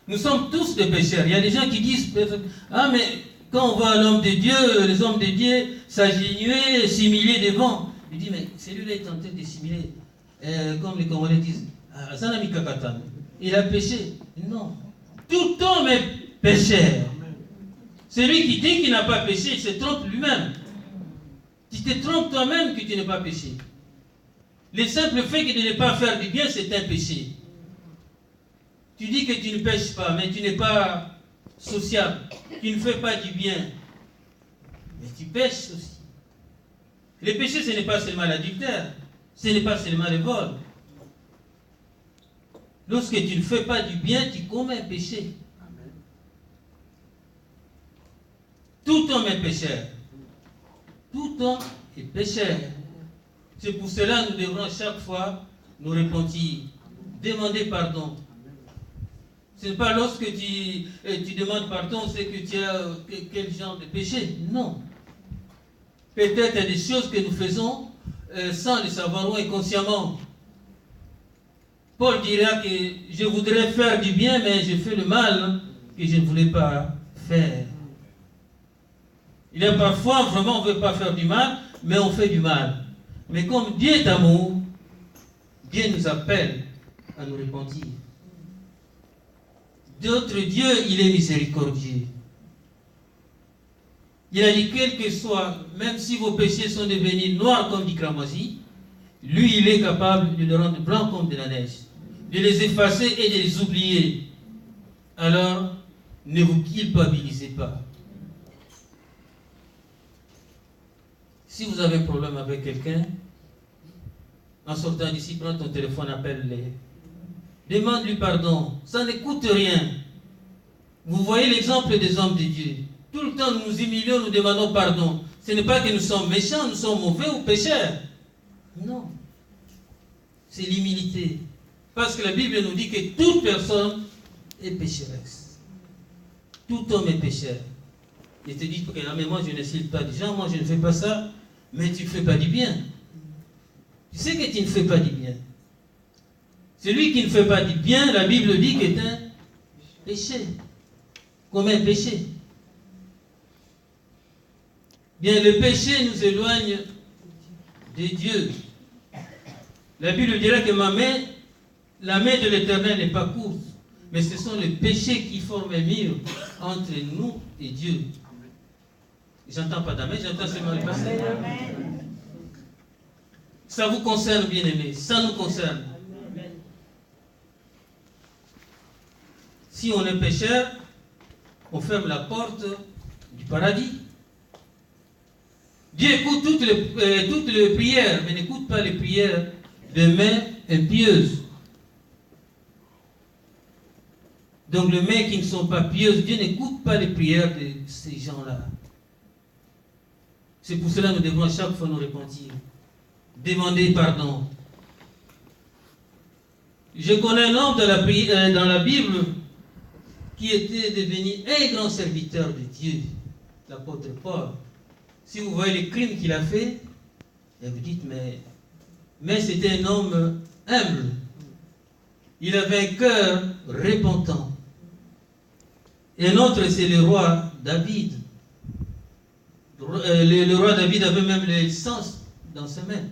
Nous sommes tous des pécheurs. Il y a des gens qui disent, ah mais quand on voit l'homme de Dieu, les hommes de Dieu s'agenouiller, s'humilier devant. Il dit, mais celui-là est en train de s'humilier. Comme les Congolais disent, Zanami Kakatan, il a péché. Non. Tout homme est pécheur. Celui qui dit qu'il n'a pas péché, il se trompe lui-même. Tu te trompes toi-même que tu n'as pas péché. Le simple fait de ne pas faire du bien, c'est un péché. Tu dis que tu ne pêches pas, mais tu n'es pas sociable. Tu ne fais pas du bien. Mais tu pêches aussi. Le péché, ce n'est pas seulement l'adultère. Ce n'est pas seulement le vol. Lorsque tu ne fais pas du bien, tu commets un péché. Amen. Tout homme est pécheur. Tout homme est pécheur. C'est pour cela que nous devrons chaque fois nous repentir, demander pardon. Ce n'est pas lorsque tu demandes pardon, c'est que tu as quel genre de péché. Non. Peut-être des choses que nous faisons sans le savoir ou inconsciemment. Paul dira que je voudrais faire du bien, mais je fais le mal que je ne voulais pas faire. Il y a parfois, vraiment, on ne veut pas faire du mal, mais on fait du mal. Mais comme Dieu est amour, Dieu nous appelle à nous repentir. D'autres dieux, il est miséricordieux. Il a dit, quel que soit, même si vos péchés sont devenus noirs comme du cramoisi, lui, il est capable de les rendre blancs comme de la neige, de les effacer et de les oublier. Alors, ne vous culpabilisez pas. Si vous avez un problème avec quelqu'un, en sortant d'ici, prends ton téléphone, appelle-les. Demande-lui pardon. Ça ne coûte rien. Vous voyez l'exemple des hommes de Dieu. Tout le temps, nous nous humilions, nous demandons pardon. Ce n'est pas que nous sommes méchants, nous sommes mauvais ou pécheurs. Non. C'est l'humilité. Parce que la Bible nous dit que toute personne est pécheresse. Tout homme est pécheur. Et te dit que mais moi je n'insulte pas des gens, moi je ne fais pas ça, mais tu ne fais pas du bien. Tu sais que tu ne fais pas du bien. Celui qui ne fait pas du bien, la Bible dit qu'il est un péché. Comme un péché. Bien, le péché nous éloigne de Dieu. La Bible dirait que la main de l'Éternel n'est pas courte, mais ce sont les péchés qui forment un mur entre nous et Dieu. J'entends pas d'amen, j'entends seulement le passé. Ça vous concerne, bien-aimés, ça nous concerne. Si on est pécheur, on ferme la porte du paradis. Dieu écoute toutes les prières, mais n'écoute pas les prières de mains impieuses. Donc les mains qui ne sont pas pieuses, Dieu n'écoute pas les prières de ces gens-là. C'est pour cela que nous devons à chaque fois nous repentir. Demander pardon. Je connais un homme dans la Bible qui était devenu un grand serviteur de Dieu, l'apôtre Paul. Si vous voyez les crimes qu'il a fait, et vous dites, mais c'était un homme humble. Il avait un cœur repentant. Et un autre, c'est le roi David. Le roi David avait même le sang dans ses mains.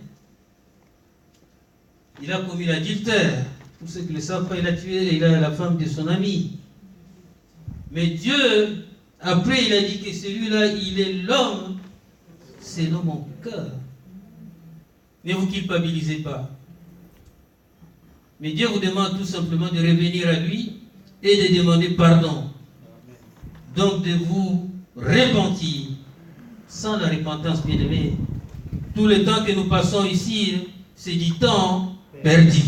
Il a commis l'adultère. Pour ceux qui ne le savent pas, il a tué la femme de son ami. Mais Dieu, après, il a dit que celui-là, il est l'homme selon mon cœur. Ne vous culpabilisez pas. Mais Dieu vous demande tout simplement de revenir à lui et de demander pardon. Donc de vous repentir. Sans la repentance, bien aimé, tout le temps que nous passons ici, c'est du temps perdu.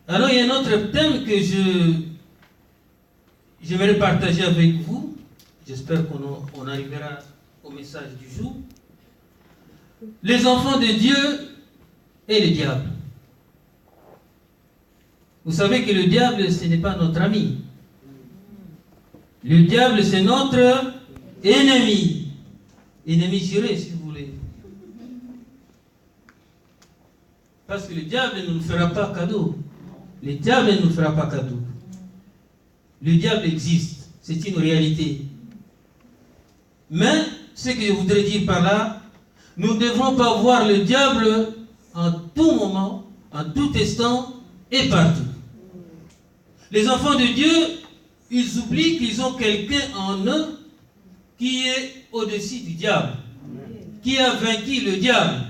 Alors il y a un autre thème que j'aimerais partager avec vous. J'espère qu'on arrivera au message du jour. Les enfants de Dieu et le diable. Vous savez que le diable, ce n'est pas notre ami. Le diable, c'est notre ennemi. Ennemi juré, si vous voulez. Parce que le diable ne nous fera pas cadeau. Le diable ne nous fera pas cadeau. Le diable existe. C'est une réalité. Mais, ce que je voudrais dire par là, nous ne devrons pas voir le diable en tout moment, en tout instant et partout. Les enfants de Dieu, ils oublient qu'ils ont quelqu'un en eux qui est au-dessus du diable, qui a vaincu le diable,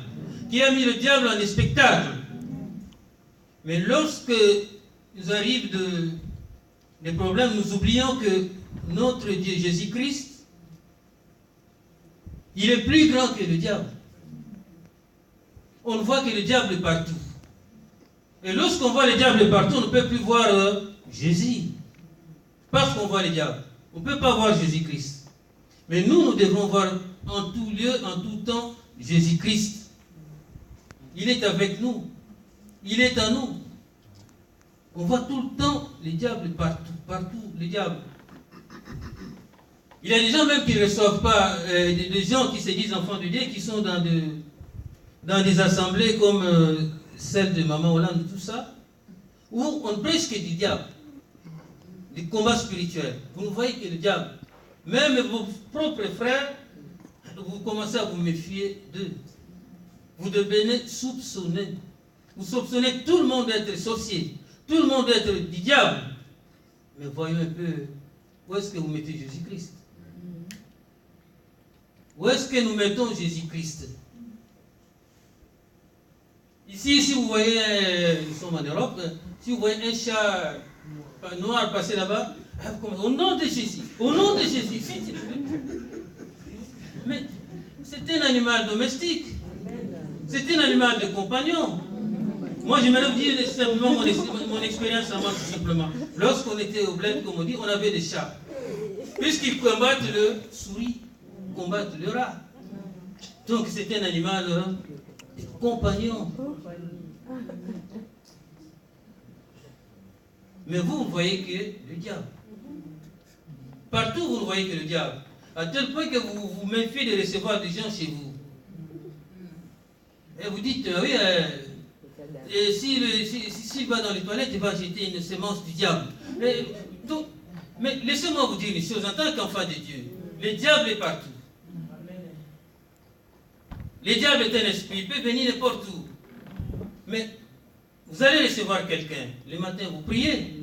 qui a mis le diable en spectacle. Mais lorsque nous arrivent des problèmes, nous oublions que notre Dieu Jésus-Christ, il est plus grand que le diable. On ne voit que le diable partout. Et lorsqu'on voit le diable partout, on ne peut plus voir Jésus. Parce qu'on voit le diable. On ne peut pas voir Jésus-Christ. Mais nous devons voir en tout lieu, en tout temps, Jésus-Christ. Il est avec nous. Il est en nous. On voit tout le temps les diables partout, les diables. Il y a des gens même qui ne reçoivent pas, des gens qui se disent enfants de Dieu, qui sont dans des assemblées comme celle de Maman Hollande, tout ça, où on prêche que du diable, des combats spirituels. Vous ne voyez que le diable. Même vos propres frères, vous commencez à vous méfier d'eux. Vous devenez soupçonnés. Vous soupçonnez tout le monde d'être sorcier, tout le monde d'être du diable. Mais voyons un peu, où est-ce que vous mettez Jésus-Christ? Où est-ce que nous mettons Jésus-Christ? Ici, si vous voyez, nous sommes en Europe, si vous voyez un chat noir passer là-bas, au nom de Jésus, au nom de Jésus, mais c'est un animal domestique, c'est un animal de compagnon. Moi, je me dire simplement mon expérience à moi, tout simplement. Lorsqu'on était au bled, comme on dit, on avait des chats. Puisqu'ils combattent le souris, combattent le rat. Donc, c'est un animal de compagnon. Mais vous voyez que le diable. Partout, vous ne voyez que le diable. À tel point que vous vous méfiez de recevoir des gens chez vous. Et vous dites, oui, s'il va dans les toilettes, il va jeter une semence du diable. Mais laissez-moi vous dire une chose, en tant qu'enfant de Dieu, le diable est partout. Le diable est un esprit, il peut venir n'importe où. Mais vous allez recevoir quelqu'un. Le matin, vous priez.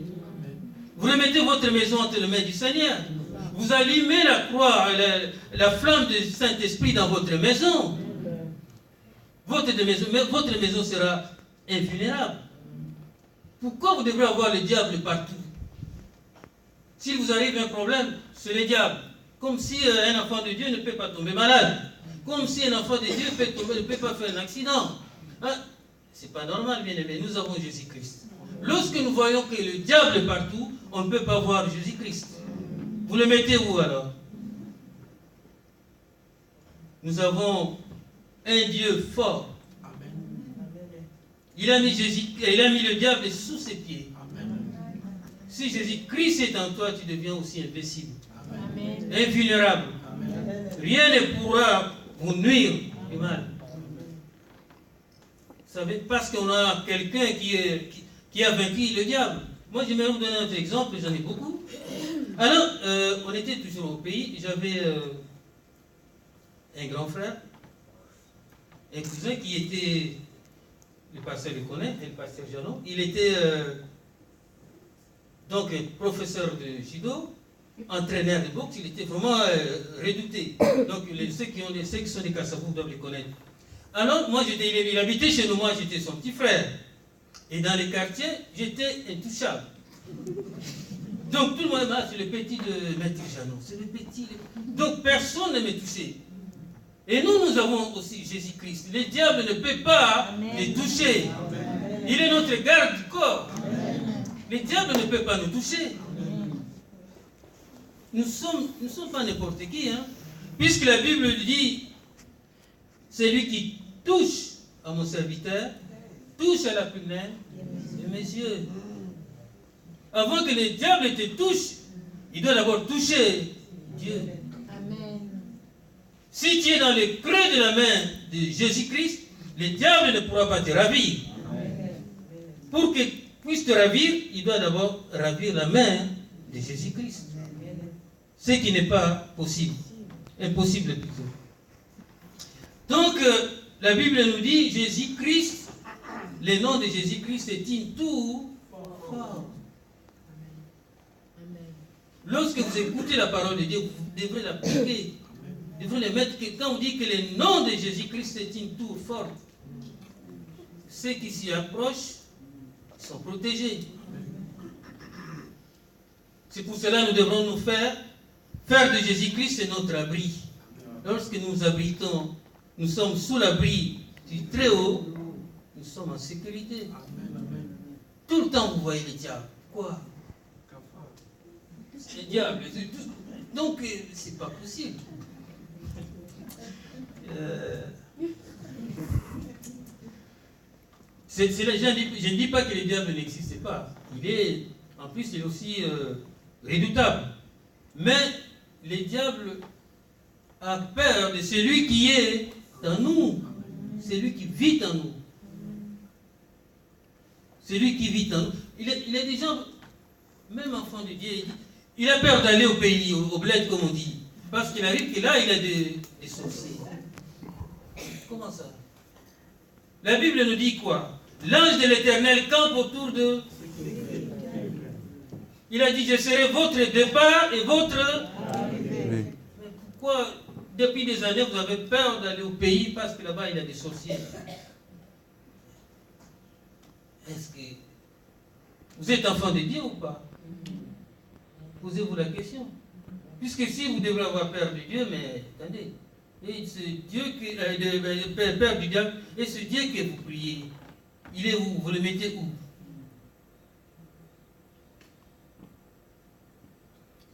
Vous remettez votre maison entre les mains du Seigneur. Vous allumez la croix, la flamme du Saint-Esprit dans votre maison. Votre maison sera invulnérable. Pourquoi vous devrez avoir le diable partout? S'il vous arrive un problème, c'est le diable. Comme si un enfant de Dieu ne peut pas tomber malade. Comme si un enfant de Dieu ne peut pas faire un accident. Hein? C'est pas normal, bien aimé. Nous avons Jésus-Christ. Lorsque nous voyons que le diable est partout, on ne peut pas voir Jésus-Christ. Vous le mettez où alors? Nous avons un Dieu fort. Il a mis le diable sous ses pieds. Si Jésus-Christ est en toi, tu deviens aussi invincible, invulnérable. Rien ne pourra vous nuire du mal. Vous savez, parce qu'on a quelqu'un qui a vaincu le diable. Moi, j'aimerais vous donner un autre exemple, j'en ai beaucoup. Alors, on était toujours au pays, j'avais un grand frère, un cousin qui était, le pasteur le connaît, le pasteur Janon, il était donc professeur de judo, entraîneur de boxe, il était vraiment redouté. Donc ceux qui sont des Kassavou doivent le connaître. Alors moi, il habitait chez nous, moi j'étais son petit frère. Et dans les quartiers, j'étais intouchable. Donc tout le monde m'a dit, c'est le petit de Maître Janon, c'est le petit. Donc personne ne me touchait. Et nous avons aussi Jésus-Christ. Le diable ne peut pas les toucher. Il est notre garde du corps. Le diable ne peut pas nous toucher. Nous ne sommes pas n'importe qui. Hein? Puisque la Bible dit, c'est lui qui touche à mon serviteur, touche à la prunelle de mes yeux. Avant que le diable te touche, il doit d'abord toucher Dieu. Si tu es dans le creux de la main de Jésus-Christ, le diable ne pourra pas te ravir. Pour qu'il puisse te ravir, il doit d'abord ravir la main de Jésus-Christ. Ce qui n'est pas possible. Impossible plutôt. Donc, la Bible nous dit, Jésus-Christ, le nom de Jésus-Christ est in tout fort. Lorsque vous écoutez la parole de Dieu, vous devrez l'appliquer. Vous devrez le mettre. Quand on dit que le nom de Jésus-Christ est une tour forte, ceux qui s'y approchent sont protégés. C'est pour cela que nous devrons nous faire de Jésus-Christ, c'est notre abri. Lorsque nous abritons, nous sommes sous l'abri du Très-Haut, nous sommes en sécurité. Tout le temps, vous voyez les diables. Quoi? Les diables. Donc, c'est pas possible. Je ne dis pas que le diable n'existe pas. En plus, il est aussi redoutable. Mais le diable a peur de celui qui est en nous. Celui qui vit en nous. Celui qui vit en nous. Il est des gens, même enfant de Dieu, il a peur d'aller au pays, au bled, comme on dit. Parce qu'il arrive que là, il a des sorciers. Comment ça? La Bible nous dit quoi? L'ange de l'Éternel campe autour de... Il a dit, je serai votre départ et votre... Mais pourquoi, depuis des années, vous avez peur d'aller au pays parce que là-bas, il y a des sorciers? Est-ce que vous êtes enfant de Dieu ou pas? Posez-vous la question. Puisque si vous devrez avoir peur de Dieu, mais attendez, et ce Dieu peur du diable, et ce Dieu que vous priez, il est où? Vous le mettez où?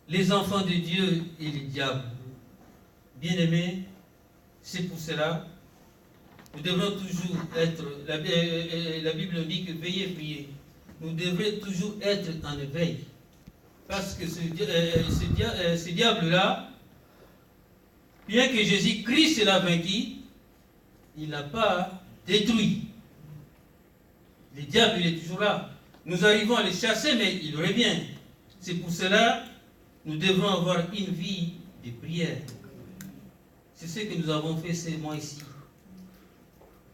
Les enfants de Dieu et les diables. Bien-aimés, c'est pour cela, nous devons toujours être, la Bible nous dit que veillez, priez. Nous devons toujours être en éveil. Parce que ce diable-là, bien que Jésus-Christ l'a vaincu, il n'a pas détruit. Le diable, il est toujours là. Nous arrivons à le chasser, mais il revient. C'est pour cela nous devons avoir une vie de prière. C'est ce que nous avons fait ces mois-ci.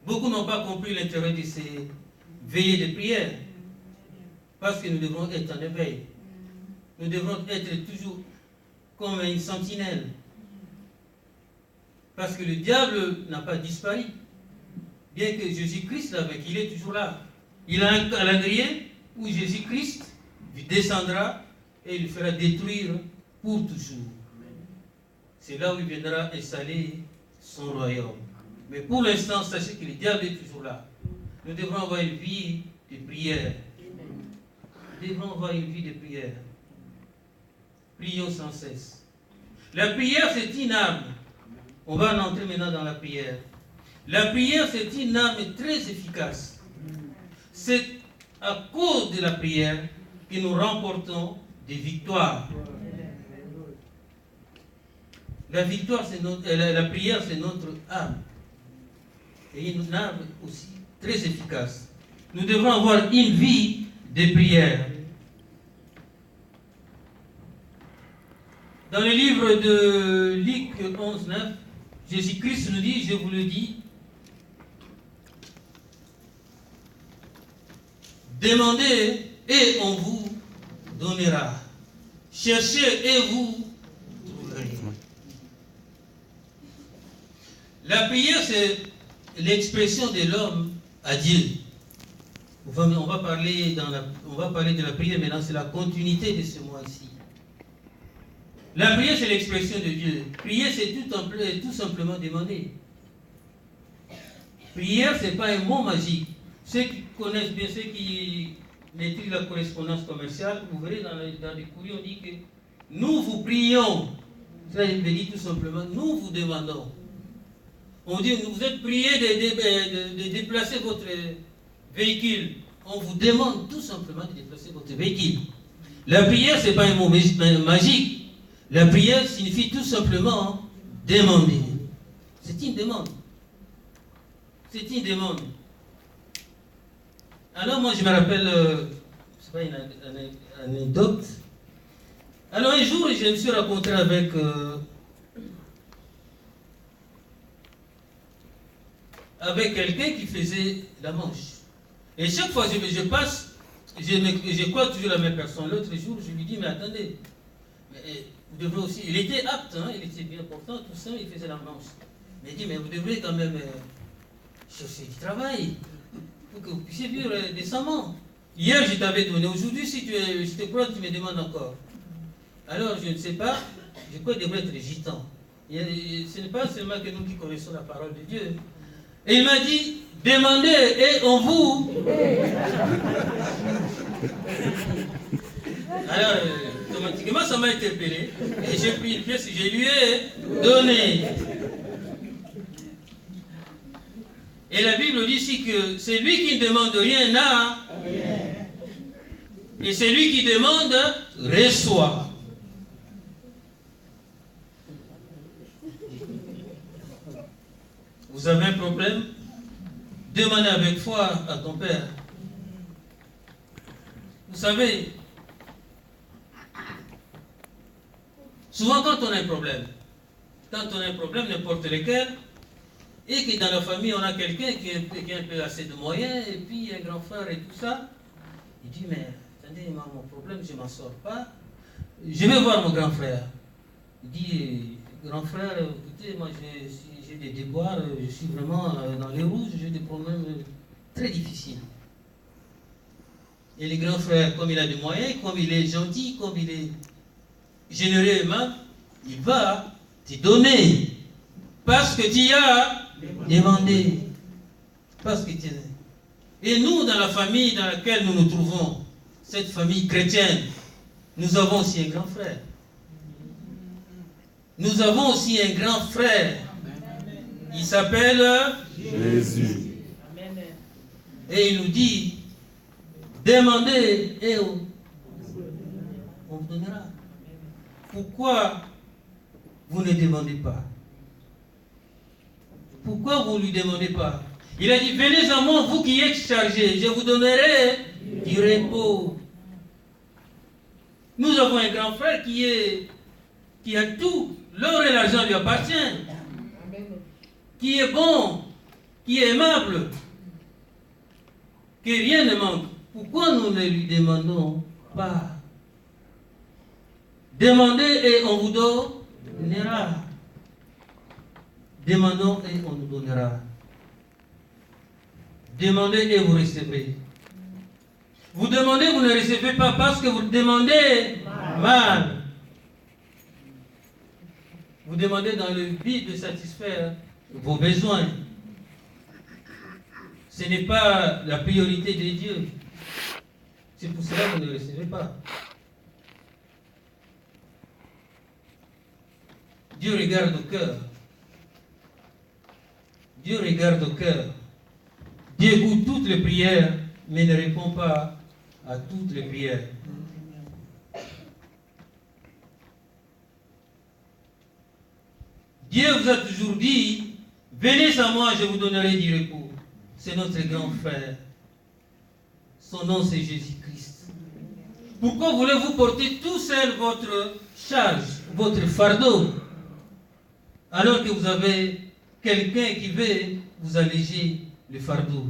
Beaucoup n'ont pas compris l'intérêt de ces veillées de prière. Parce que nous devons être en éveil. Nous devons être toujours comme une sentinelle. Parce que le diable n'a pas disparu. Bien que Jésus-Christ l'avait, il est toujours là. Il a un calendrier où Jésus-Christ descendra et il fera détruire pour toujours. C'est là où il viendra installer son royaume. Mais pour l'instant, sachez que le diable est toujours là. Nous devons avoir une vie de prière. Nous devons avoir une vie de prière. Prions sans cesse. La prière, c'est une arme. On va en entrer maintenant dans la prière. La prière, c'est une arme très efficace. C'est à cause de la prière que nous remportons des victoires. La victoire, la prière, c'est notre arme. Et une arme aussi très efficace. Nous devons avoir une vie de prière. Dans le livre de Luc 11, 9, Jésus-Christ nous dit, je vous le dis, demandez et on vous donnera. Cherchez et vous trouverez. La prière, c'est l'expression de l'homme à Dieu. On va parler de la prière maintenant, c'est la continuité de ce mois-ci. La prière, c'est l'expression de Dieu. Prier, c'est tout simplement demander. Prière, ce n'est pas un mot magique. Ceux qui connaissent bien, ceux qui maîtrisent la correspondance commerciale, vous verrez dans les courriers, on dit que nous vous prions. Ça veut dire tout simplement, nous vous demandons. On dit, vous êtes priés de déplacer votre véhicule. On vous demande tout simplement de déplacer votre véhicule. La prière, ce n'est pas un mot magique. La prière signifie tout simplement demander. C'est une demande. C'est une demande. Alors moi je me rappelle, c'est pas une anecdote. Alors un jour je me suis rencontré avec quelqu'un qui faisait la manche. Et chaque fois que je passe, je crois toujours la même personne. L'autre jour je lui dis, mais attendez, Vous devrez aussi, il était apte, hein, il était bien portant, tout ça, il faisait la manche. Mais il dit, mais vous devrez quand même chercher du travail pour que vous puissiez vivre décemment. Hier, je t'avais donné, aujourd'hui, si je te crois, tu me demandes encore. Alors, je ne sais pas, je crois qu'il devrait être gitan. Ce n'est pas seulement que nous qui connaissons la parole de Dieu. Et il m'a dit, demandez et on vous. Alors, automatiquement, ça m'a interpellé. Et j'ai pris une pièce et je lui ai donné. Et la Bible dit ici que c'est lui qui ne demande rien n'a. Et c'est lui qui demande reçoit. Vous avez un problème? Demandez avec foi à ton Père. Vous savez, souvent quand on a un problème, n'importe lequel, et que dans la famille on a quelqu'un qui a un peu assez de moyens, et puis un grand frère et tout ça, il dit, mais attendez, mon problème, je ne m'en sors pas, je vais voir mon grand frère. Il dit, grand frère, écoutez, moi j'ai des déboires, je suis vraiment dans les rouges, j'ai des problèmes très difficiles. Et le grand frère, comme il a des moyens, comme il est gentil, comme il est généreux et aimable, il va te donner. Parce que tu as demandé. Parce que tu as. Et nous, dans la famille dans laquelle nous nous trouvons, cette famille chrétienne, nous avons aussi un grand frère. Nous avons aussi un grand frère. Il s'appelle Jésus. Et il nous dit, demandez et on vous donnera. Pourquoi vous ne demandez pas? Pourquoi vous ne lui demandez pas? Il a dit, venez à moi, vous qui êtes chargés, je vous donnerai du repos. Nous avons un grand frère qui a tout. L'or et l'argent lui appartiennent. Qui est bon, qui est aimable, que rien ne manque. Pourquoi nous ne lui demandons pas? Demandez et on vous donnera. Demandons et on nous donnera. Demandez et vous recevrez. Vous demandez, vous ne recevez pas parce que vous demandez mal. Vous demandez dans le but de satisfaire vos besoins. Ce n'est pas la priorité de Dieu. C'est pour cela que vous ne recevez pas. Dieu regarde au cœur. Dieu regarde au cœur. Dieu écoute toutes les prières, mais ne répond pas à toutes les prières. Dieu vous a toujours dit, venez à moi, je vous donnerai du repos. C'est notre grand frère. Son nom, c'est Jésus-Christ. Pourquoi voulez-vous porter tout seul votre charge, votre fardeau, alors que vous avez quelqu'un qui veut vous alléger le fardeau?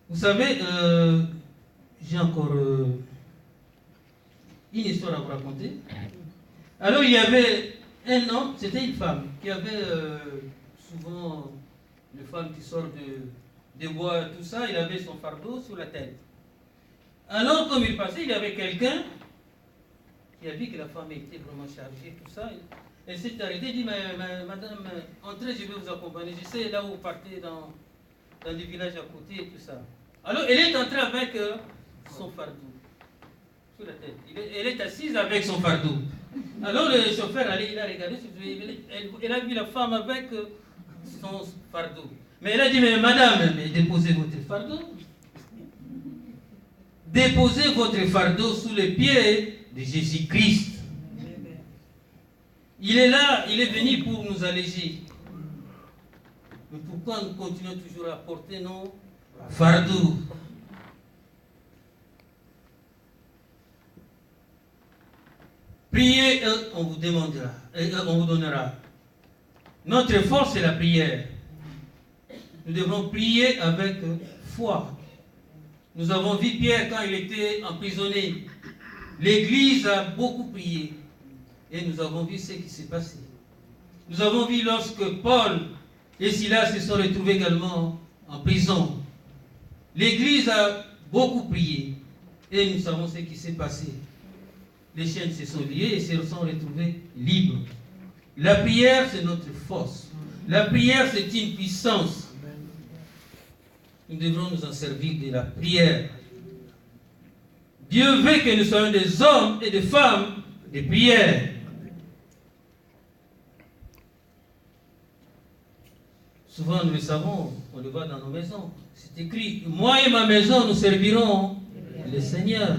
Vous savez, j'ai encore une histoire à vous raconter. Alors il y avait un homme, c'était une femme, qui avait souvent les femmes qui sortent de bois, tout ça, il avait son fardeau sur la tête. Alors comme il passait, il y avait quelqu'un qui a vu que la femme était vraiment chargée, tout ça. Elle s'est arrêtée et dit, madame, entrez, je vais vous accompagner. Je sais là où vous partez dans des villages à côté et tout ça. Alors elle est entrée avec son fardeau sur la tête. Elle est assise avec son fardeau. Alors le chauffeur, il a regardé, elle a vu la femme avec son fardeau. Mais elle a dit, mais madame, mais déposez votre fardeau. Déposez votre fardeau sous les pieds de Jésus-Christ. Il est là, il est venu pour nous alléger. Mais pourquoi nous continuons toujours à porter nos fardeaux? Priez et on vous demandera, et on vous donnera. Notre force est la prière. Nous devons prier avec foi. Nous avons vu Pierre quand il était emprisonné. L'Église a beaucoup prié. Et nous avons vu ce qui s'est passé. Nous avons vu lorsque Paul et Silas se sont retrouvés également en prison. L'Église a beaucoup prié. Et nous savons ce qui s'est passé. Les chaînes se sont liées et se sont retrouvés libres. La prière, c'est notre force. La prière, c'est une puissance. Nous devrons nous en servir de la prière. Dieu veut que nous soyons des hommes et des femmes de prière. Souvent, nous le savons, on le voit dans nos maisons. C'est écrit, moi et ma maison, nous servirons le Seigneur.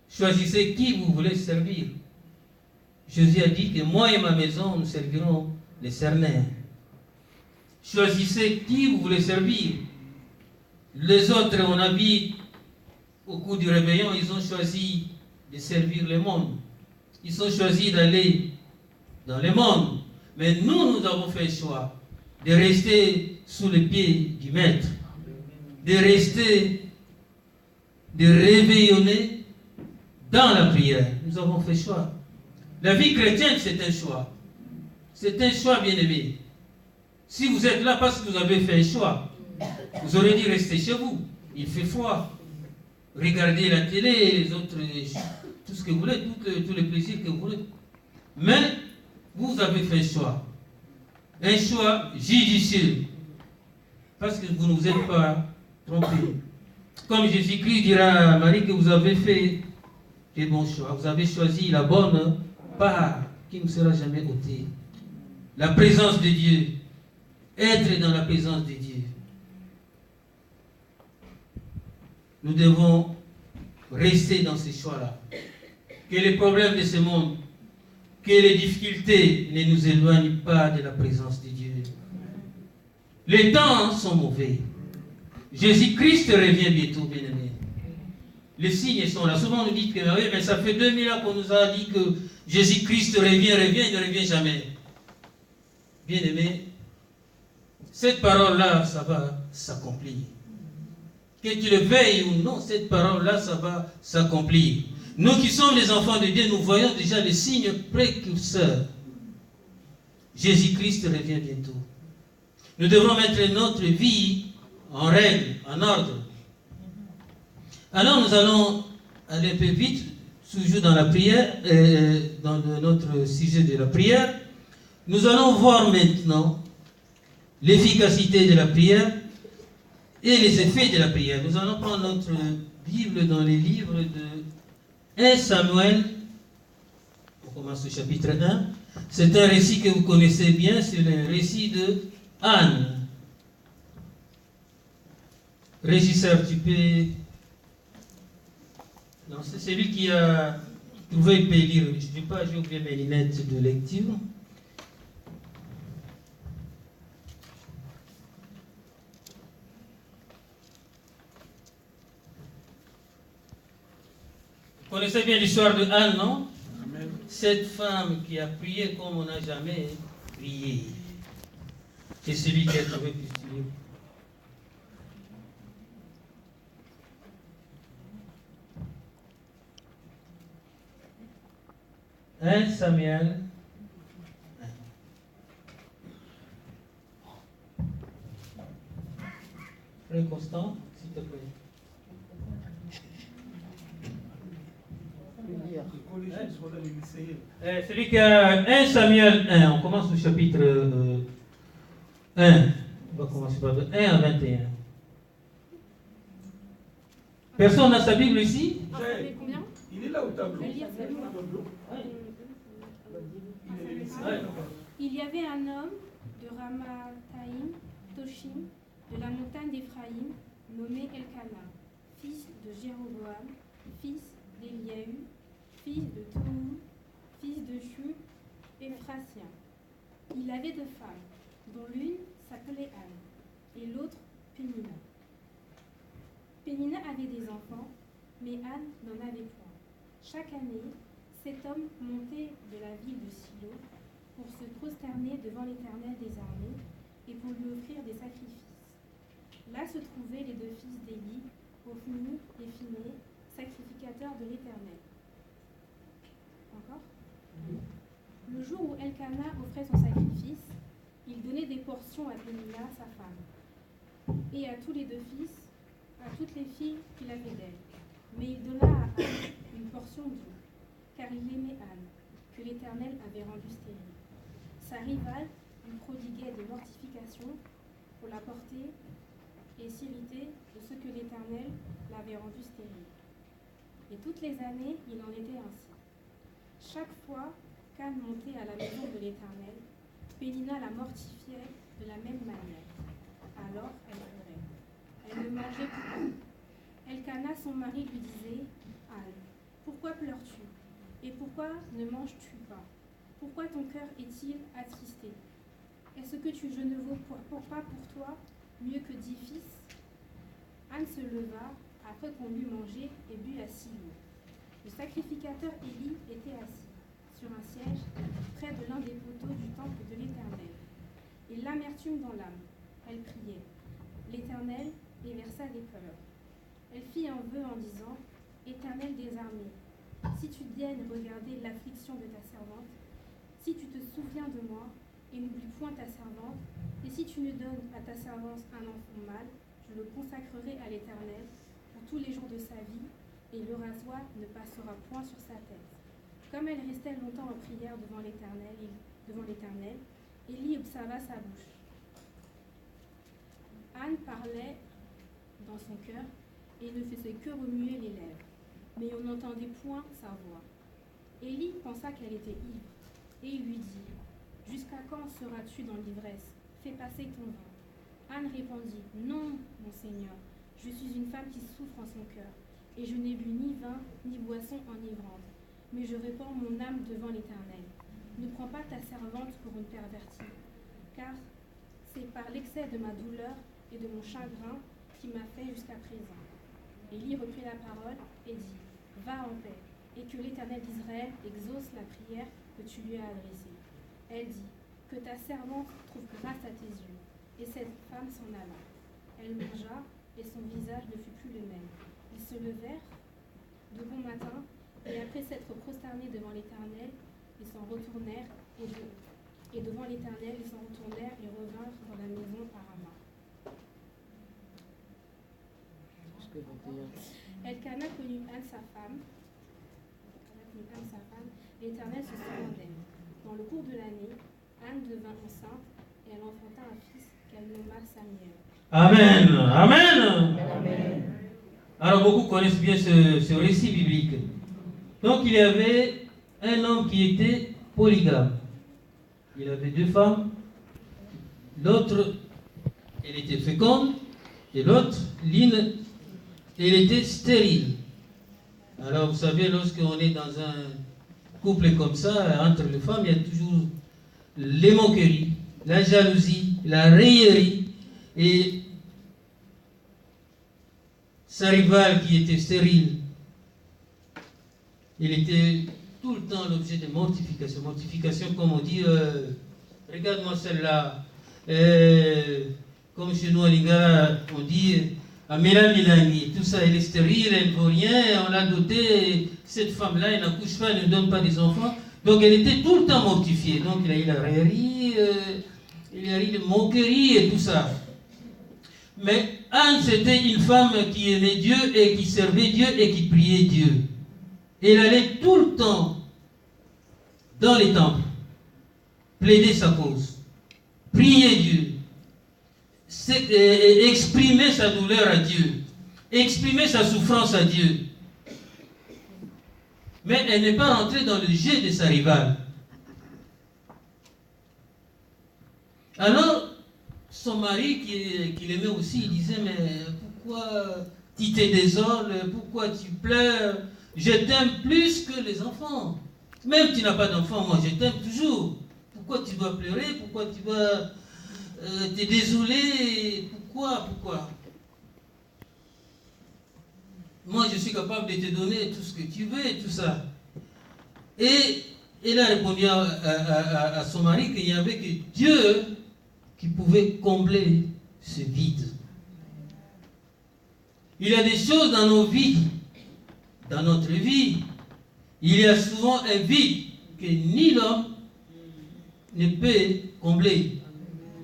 Choisissez qui vous voulez servir. Jésus a dit que moi et ma maison, nous servirons le Seigneur. Choisissez qui vous voulez servir. Les autres, on a vu au cours du réveillon, ils ont choisi de servir le monde. Ils ont choisi d'aller dans le monde. Mais nous avons fait le choix de rester sous les pieds du Maître. De rester, de réveillonner dans la prière. Nous avons fait le choix. La vie chrétienne, c'est un choix. C'est un choix, bien-aimé. Si vous êtes là parce que vous avez fait un choix, vous aurez dû rester chez vous. Il fait froid. Regardez la télé, les autres, tout ce que vous voulez, tous les plaisirs que vous voulez. Mais vous avez fait un choix. Un choix judicieux. Parce que vous ne vous êtes pas trompé. Comme Jésus-Christ dira à Marie que vous avez fait des bons choix. Vous avez choisi la bonne part qui ne sera jamais ôtée. La présence de Dieu. Être dans la présence de Dieu. Nous devons rester dans ces choix-là. Que les problèmes de ce monde, que les difficultés ne nous éloignent pas de la présence de Dieu. Les temps sont mauvais. Jésus-Christ revient bientôt, bien-aimés. Les signes sont là. Souvent on nous dit que oui, mais ça fait 2000 ans qu'on nous a dit que Jésus-Christ revient, il ne revient jamais. Bien-aimés, cette parole-là, ça va s'accomplir. Que tu le veuilles ou non, cette parole-là, ça va s'accomplir. Nous qui sommes les enfants de Dieu, nous voyons déjà les signes précurseurs. Jésus-Christ revient bientôt. Nous devons mettre notre vie en règle, en ordre. Alors nous allons aller un peu vite, toujours dans la prière, dans notre sujet de la prière. Nous allons voir maintenant l'efficacité de la prière et les effets de la prière. Nous allons prendre notre Bible dans les livres de 1 Samuel. On commence au chapitre 1. C'est un récit que vous connaissez bien, c'est le récit de Anne. Régisseur, tu peux... Non, c'est celui qui a trouvé, il peut lire. Je ne dis pas, j'ai oublié mes lunettes de lecture. Vous connaissez bien l'histoire de Anne, non? Amen. Cette femme qui a prié comme on n'a jamais prié. C'est celui qui a trouvé plus stylé. Un Samuel. Frère Constant, s'il te plaît. Celui qui a 1 Samuel 1, on commence au chapitre 1. On va commencer par 1 à 21. Personne n'a sa Bible ici? Combien? Il est là au tableau. Il y avait un homme de Ramathaïm, Toshim, de la montagne d'Éphraïm, nommé Elkana, fils de Jéroboam, fils d'Eliahu, fils de Tohu, fils de Shu, Éphrasien. Il avait deux femmes, dont l'une s'appelait Anne, et l'autre Pénina. Pénina avait des enfants, mais Anne n'en avait point. Chaque année, cet homme montait de la ville de Silo pour se prosterner devant l'Éternel des armées et pour lui offrir des sacrifices. Là se trouvaient les 2 fils d'Élie, Hophni et Phinées, sacrificateurs de l'Éternel. Encore ? Le jour où Elkana offrait son sacrifice, il donnait des portions à Pénina, sa femme, et à tous les 2 fils, à toutes les filles qu'il avait d'elle. Mais il donna à Anne une portion d'eau, car il aimait Anne, que l'Éternel avait rendue stérile. Sa rivale lui prodiguait des mortifications pour la porter et s'irriter de ce que l'Éternel l'avait rendue stérile. Et toutes les années, il en était ainsi. Chaque fois qu'Anne montait à la maison de l'Éternel, Pénina la mortifiait de la même manière. Alors elle pleurait. Elle ne mangeait plus. Elkana, son mari, lui disait « Anne, pourquoi pleures-tu? Et pourquoi ne manges-tu pas? Pourquoi ton cœur est-il attristé? Est-ce que je ne vaux pas pour toi mieux que 10 fils ?» Anne se leva après qu'on eut mangé et bu à Silo. Le sacrificateur Élie était assis sur un siège près de l'un des poteaux du temple de l'Éternel. Et l'amertume dans l'âme, elle priait l'Éternel et versa des pleurs. Elle fit un vœu en disant « Éternel des armées, si tu daignes regarder l'affliction de ta servante, si tu te souviens de moi et n'oublie point ta servante, et si tu me donnes à ta servante un enfant mâle, je le consacrerai à l'Éternel pour tous les jours de sa vie, et le rasoir ne passera point sur sa tête. » Comme elle restait longtemps en prière devant l'Éternel, Élie observa sa bouche. Anne parlait dans son cœur et ne faisait que remuer les lèvres, mais on n'entendait point sa voix. Élie pensa qu'elle était ivre, et il lui dit « Jusqu'à quand seras-tu dans l'ivresse? Fais passer ton vin. » Anne répondit « Non, mon Seigneur, je suis une femme qui souffre en son cœur, et je n'ai bu ni vin ni boisson enivrante, mais je répands mon âme devant l'Éternel. Ne prends pas ta servante pour une pervertie, car c'est par l'excès de ma douleur et de mon chagrin qui m'a fait jusqu'à présent. » Élie reprit la parole et dit « Va en paix, et que l'Éternel d'Israël exauce la prière que tu lui as adressée. » Elle dit « Que ta servante trouve grâce à tes yeux. » Et cette femme s'en alla. Elle mangea, et son visage ne fut plus le même. Ils se levèrent de bon matin, et après s'être prosternés devant l'Éternel, ils s'en retournèrent, et devant l'Éternel, ils s'en retournèrent et revinrent dans la maison à Rama. Elkana connut Anne sa femme. L'Éternel se souvint d'elle. Dans le cours de l'année, Anne devint enceinte et elle enfanta un fils qu'elle nomma Samuel. Amen. Amen. Amen. Alors beaucoup connaissent bien ce récit biblique. Donc il y avait un homme qui était polygame. Il avait 2 femmes. L'autre, elle était féconde. Et l'autre, l'une, elle était stérile. Alors vous savez, lorsqu'on est dans un couple comme ça, entre les femmes, il y a toujours les moqueries, la jalousie, la raillerie, et sa rivale qui était stérile, il était tout le temps l'objet de mortification. Mortification, comme on dit, regarde-moi celle-là, comme chez nous à Liga, on dit Amela Milani, tout ça, elle est stérile, elle ne vaut rien, on l'a dotée, cette femme-là, elle n'accouche pas, elle ne donne pas des enfants. Donc elle était tout le temps mortifiée. Donc il y a eu la raillerie, il y a eu la moquerie et tout ça. Mais Anne, c'était une femme qui aimait Dieu et qui servait Dieu et qui priait Dieu. Elle allait tout le temps dans les temples, plaider sa cause, prier Dieu, exprimer sa douleur à Dieu, exprimer sa souffrance à Dieu. Mais elle n'est pas rentrée dans le jeu de sa rivale. Alors, son mari, qui l'aimait aussi, il disait, mais pourquoi tu te désoles, pourquoi tu pleures? Je t'aime plus que les enfants. Même si tu n'as pas d'enfants, moi je t'aime toujours. Pourquoi tu dois pleurer? Pourquoi tu dois te désoler? Pourquoi? Moi je suis capable de te donner tout ce que tu veux et tout ça. Et elle a répondu à son mari qu'il n'y avait que Dieu qui pouvait combler ce vide. Il y a des choses dans nos vies, dans notre vie, il y a souvent un vide que ni l'homme ne peut combler.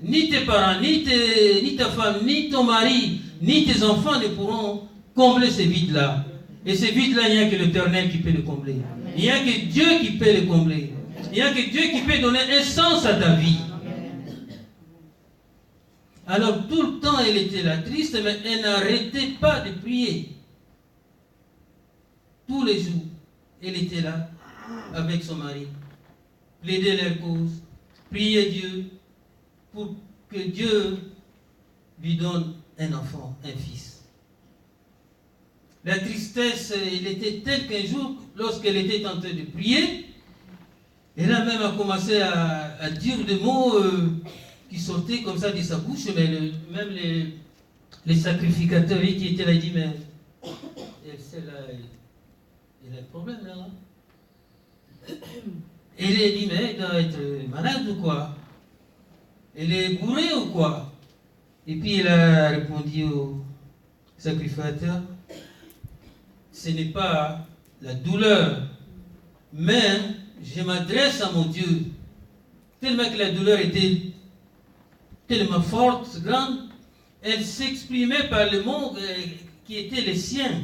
Ni tes parents, ni ta femme, ni ton mari, ni tes enfants ne pourront combler ce vide-là. Et ce vide-là, il n'y a que l'Éternel qui peut le combler. Il n'y a que Dieu qui peut le combler. Il n'y a que Dieu qui peut donner un sens à ta vie. Alors tout le temps, elle était là triste, mais elle n'arrêtait pas de prier. Tous les jours, elle était là avec son mari. Plaider leur cause, prier Dieu pour que Dieu lui donne un enfant, un fils. La tristesse, elle était telle qu'un jour, lorsqu'elle était en train de prier, elle a même commencé à dire des mots qui sortaient comme ça de sa bouche, mais même les sacrificateurs qui étaient là, ils disent, mais celle-là, il y a un problème là. Elle a dit, mais elle doit être malade ou quoi? Elle est bourrée ou quoi? Et puis elle a répondu au sacrificateur, ce n'est pas la douleur, mais je m'adresse à mon Dieu. Tellement que la douleur était tellement forte, grande, elle s'exprimait par le mot qui était le sien.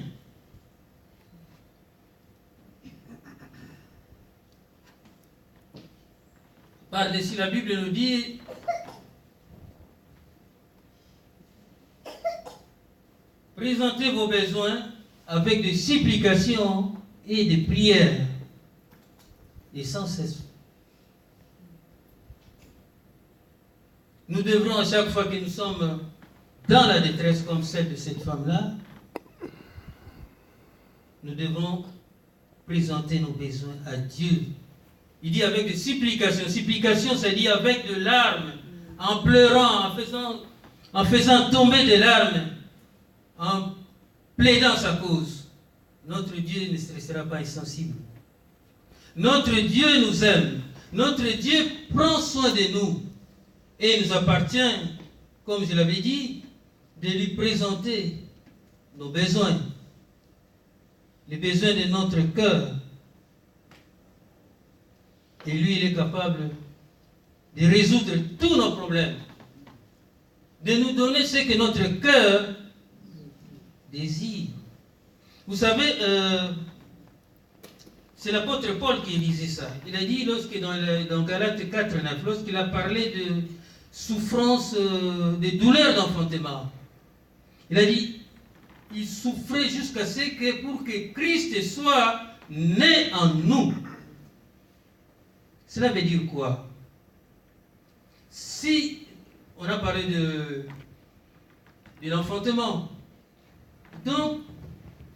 Par-dessus, la Bible nous dit, présentez vos besoins avec des supplications et des prières, et sans cesse. Nous devrons, à chaque fois que nous sommes dans la détresse comme celle de cette femme-là, nous devons présenter nos besoins à Dieu. Il dit avec des supplications. Supplication, ça dit avec de larmes, en pleurant, en faisant tomber des larmes, en plaidant sa cause. Notre Dieu ne se restera pas insensible. Notre Dieu nous aime. Notre Dieu prend soin de nous. Et il nous appartient, comme je l'avais dit, de lui présenter nos besoins. Les besoins de notre cœur. Et lui, il est capable de résoudre tous nos problèmes. De nous donner ce que notre cœur désire. Vous savez, c'est l'apôtre Paul qui disait ça. Il a dit, dans Galates 4:9, lorsqu'il a parlé de souffrance, de douleur d'enfantement, il a dit, il souffrait jusqu'à ce que pour que Christ soit né en nous. Cela veut dire quoi? Si on a parlé de l'enfantement, donc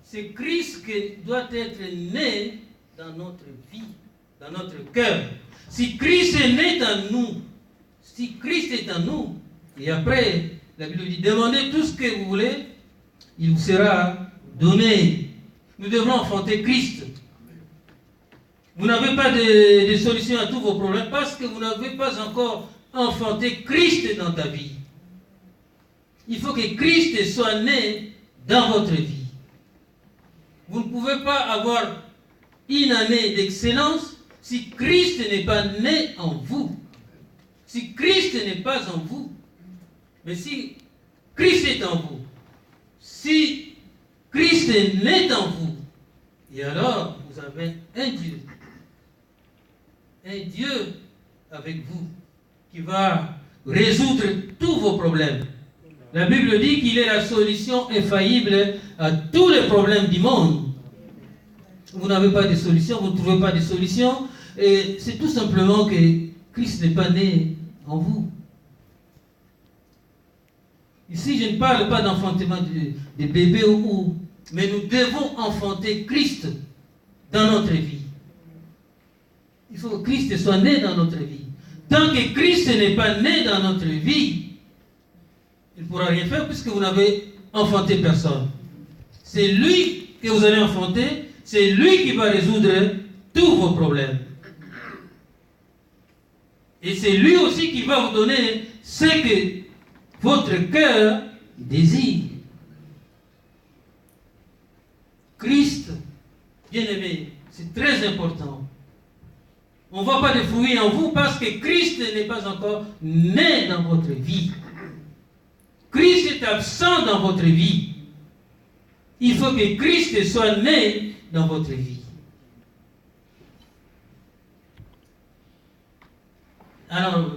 c'est Christ qui doit être né dans notre vie, dans notre cœur. Si Christ est né dans nous, si Christ est en nous, et après, la Bible dit, demandez tout ce que vous voulez, il vous sera donné. Nous devrons enfanter Christ. Vous n'avez pas de solution à tous vos problèmes parce que vous n'avez pas encore enfanté Christ dans ta vie. Il faut que Christ soit né dans votre vie. Vous ne pouvez pas avoir une année d'excellence si Christ n'est pas né en vous. Si Christ n'est pas en vous. Mais si Christ est en vous, si Christ est né en vous, et alors vous avez un Dieu. Un Dieu avec vous qui va résoudre tous vos problèmes. La Bible dit qu'il est la solution infaillible à tous les problèmes du monde. Vous n'avez pas de solution, vous ne trouvez pas de solution, et c'est tout simplement que Christ n'est pas né en vous. Ici, je ne parle pas d'enfantement de bébés ou, mais nous devons enfanter Christ dans notre vie. Il faut que Christ soit né dans notre vie. Tant que Christ n'est pas né dans notre vie, il ne pourra rien faire puisque vous n'avez enfanté personne. C'est lui que vous allez enfanter, c'est lui qui va résoudre tous vos problèmes. Et c'est lui aussi qui va vous donner ce que votre cœur désire. Christ, bien-aimé, c'est très important. On ne voit pas de fruits en vous parce que Christ n'est pas encore né dans votre vie. Christ est absent dans votre vie. Il faut que Christ soit né dans votre vie. Alors,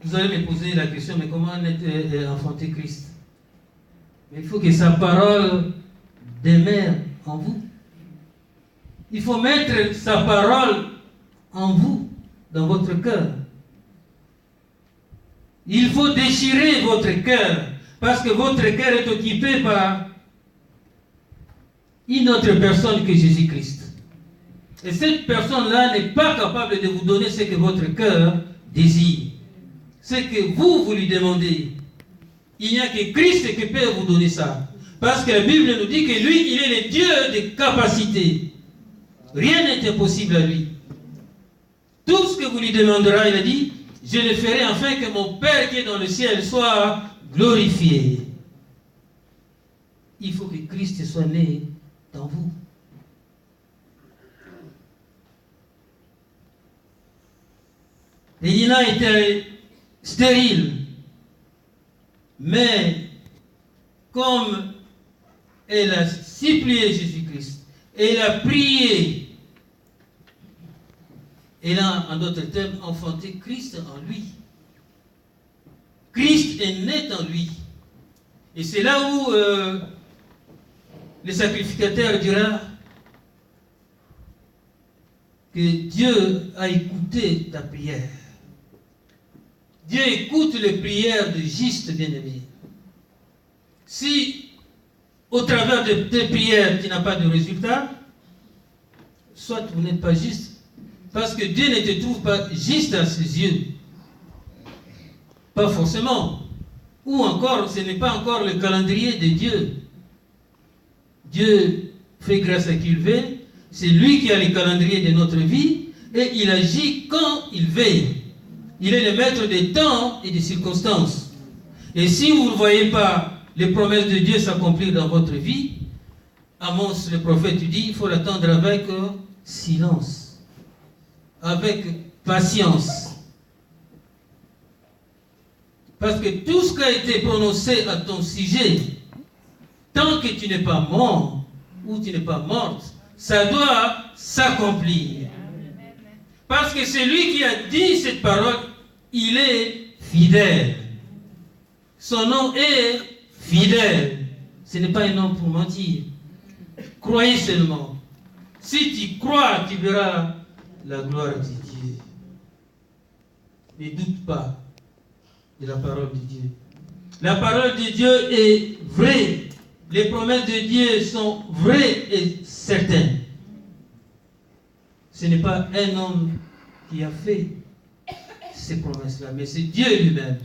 vous allez me poser la question, mais comment enfanter Christ? Mais il faut que sa parole demeure en vous. Il faut mettre sa parole en vous, dans votre cœur. Il faut déchirer votre cœur, parce que votre cœur est occupé par une autre personne que Jésus-Christ. Et cette personne-là n'est pas capable de vous donner ce que votre cœur désire. Ce que vous lui demandez. Il n'y a que Christ qui peut vous donner ça. Parce que la Bible nous dit que lui, il est le Dieu des capacités. Rien n'est impossible à lui. Tout ce que vous lui demanderez, il a dit, je le ferai afin que mon Père qui est dans le ciel soit glorifié. Il faut que Christ soit né dans vous. Pénina était stérile, mais comme elle a supplié Jésus-Christ, elle a prié, elle a, en d'autres termes, enfanté Christ en lui. Christ est né en lui. Et c'est là où le sacrificateur dira que Dieu a écouté ta prière. Dieu écoute les prières de justes bien-aimés. Si, au travers de tes prières, tu n'as pas de résultat, soit vous n'êtes pas juste, parce que Dieu ne te trouve pas juste à ses yeux. Pas forcément. Ou encore, ce n'est pas encore le calendrier de Dieu. Dieu fait grâce à qui il veut. C'est lui qui a le calendrier de notre vie et il agit quand il veut. Il est le maître des temps et des circonstances. Et si vous ne voyez pas les promesses de Dieu s'accomplir dans votre vie, Amos le prophète dit, il faut l'attendre avec silence, avec patience. Parce que tout ce qui a été prononcé à ton sujet, tant que tu n'es pas mort ou tu n'es pas morte, ça doit s'accomplir. Parce que celui qui a dit cette parole, il est fidèle. Son nom est fidèle. Ce n'est pas un homme pour mentir. Croyez seulement. Si tu crois, tu verras la gloire de Dieu. Ne doute pas de la parole de Dieu. La parole de Dieu est vraie. Les promesses de Dieu sont vraies et certaines. Ce n'est pas un homme qui a fait ces promesses-là, mais c'est Dieu lui-même.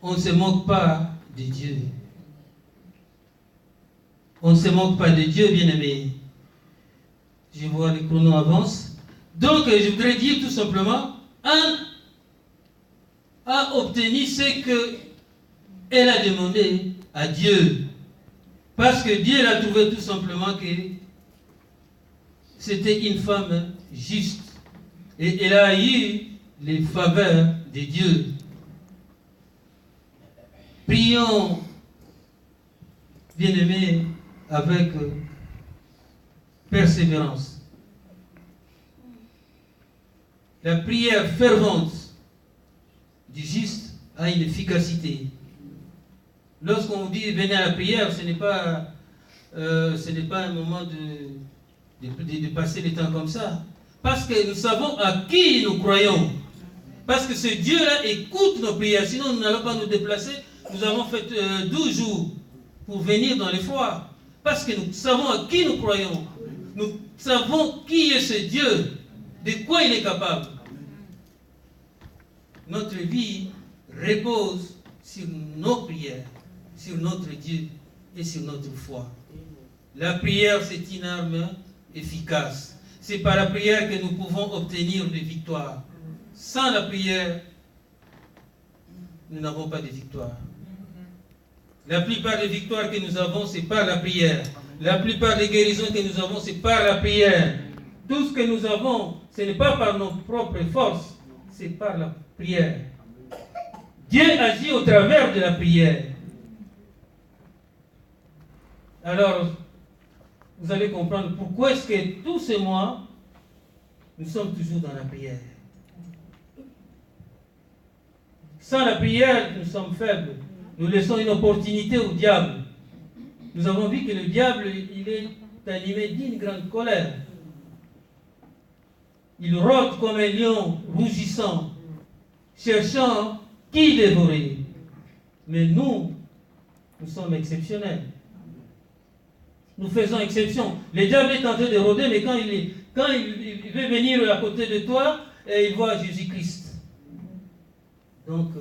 On ne se moque pas de Dieu. On ne se moque pas de Dieu, bien-aimé. Je vois le chrono avance. Donc, je voudrais dire tout simplement, Anne a obtenu ce qu'elle a demandé à Dieu. Parce que Dieu l'a trouvé tout simplement que c'était une femme juste. Et elle a eu les faveurs de Dieu. Prions, bien-aimés, avec persévérance. La prière fervente du juste a une efficacité. Lorsqu'on dit venez à la prière, ce n'est pas un moment de passer le temps comme ça. Parce que nous savons à qui nous croyons. Parce que ce Dieu-là écoute nos prières. Sinon, nous n'allons pas nous déplacer. Nous avons fait 12 jours pour venir dans les foires. Parce que nous savons à qui nous croyons. Nous savons qui est ce Dieu. De quoi il est capable. Notre vie repose sur nos prières, sur notre Dieu et sur notre foi. La prière, c'est une arme efficace. C'est par la prière que nous pouvons obtenir des victoires. Sans la prière, nous n'avons pas de victoire. La plupart des victoires que nous avons, c'est par la prière. La plupart des guérisons que nous avons, c'est par la prière. Tout ce que nous avons, ce n'est pas par nos propres forces, c'est par la prière. Dieu agit au travers de la prière. Alors, vous allez comprendre pourquoi est-ce que tous ces mois, nous sommes toujours dans la prière. Sans la prière, nous sommes faibles. Nous laissons une opportunité au diable. Nous avons vu que le diable, il est animé d'une grande colère. Il rôde comme un lion rougissant, cherchant qui dévorer. Mais nous sommes exceptionnels. Nous faisons exception. Le diable est en train de rôder, mais quand il veut venir à côté de toi, il voit Jésus-Christ. Donc,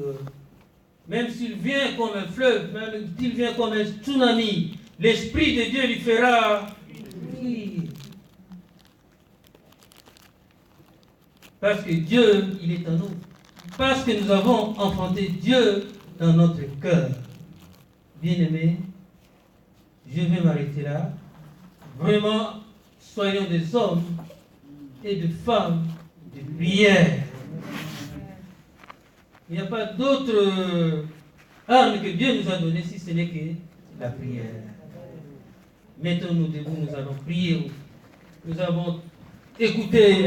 même s'il vient comme un fleuve, même s'il vient comme un tsunami, l'Esprit de Dieu lui fera fuir. Parce que Dieu, il est en nous. Parce que nous avons enfanté Dieu dans notre cœur. Bien-aimés, je vais m'arrêter là. Vraiment, soyons des hommes et des femmes de prière. Il n'y a pas d'autre arme que Dieu nous a donnée si ce n'est que la prière. Mettons-nous debout, nous allons prier. Nous avons écouté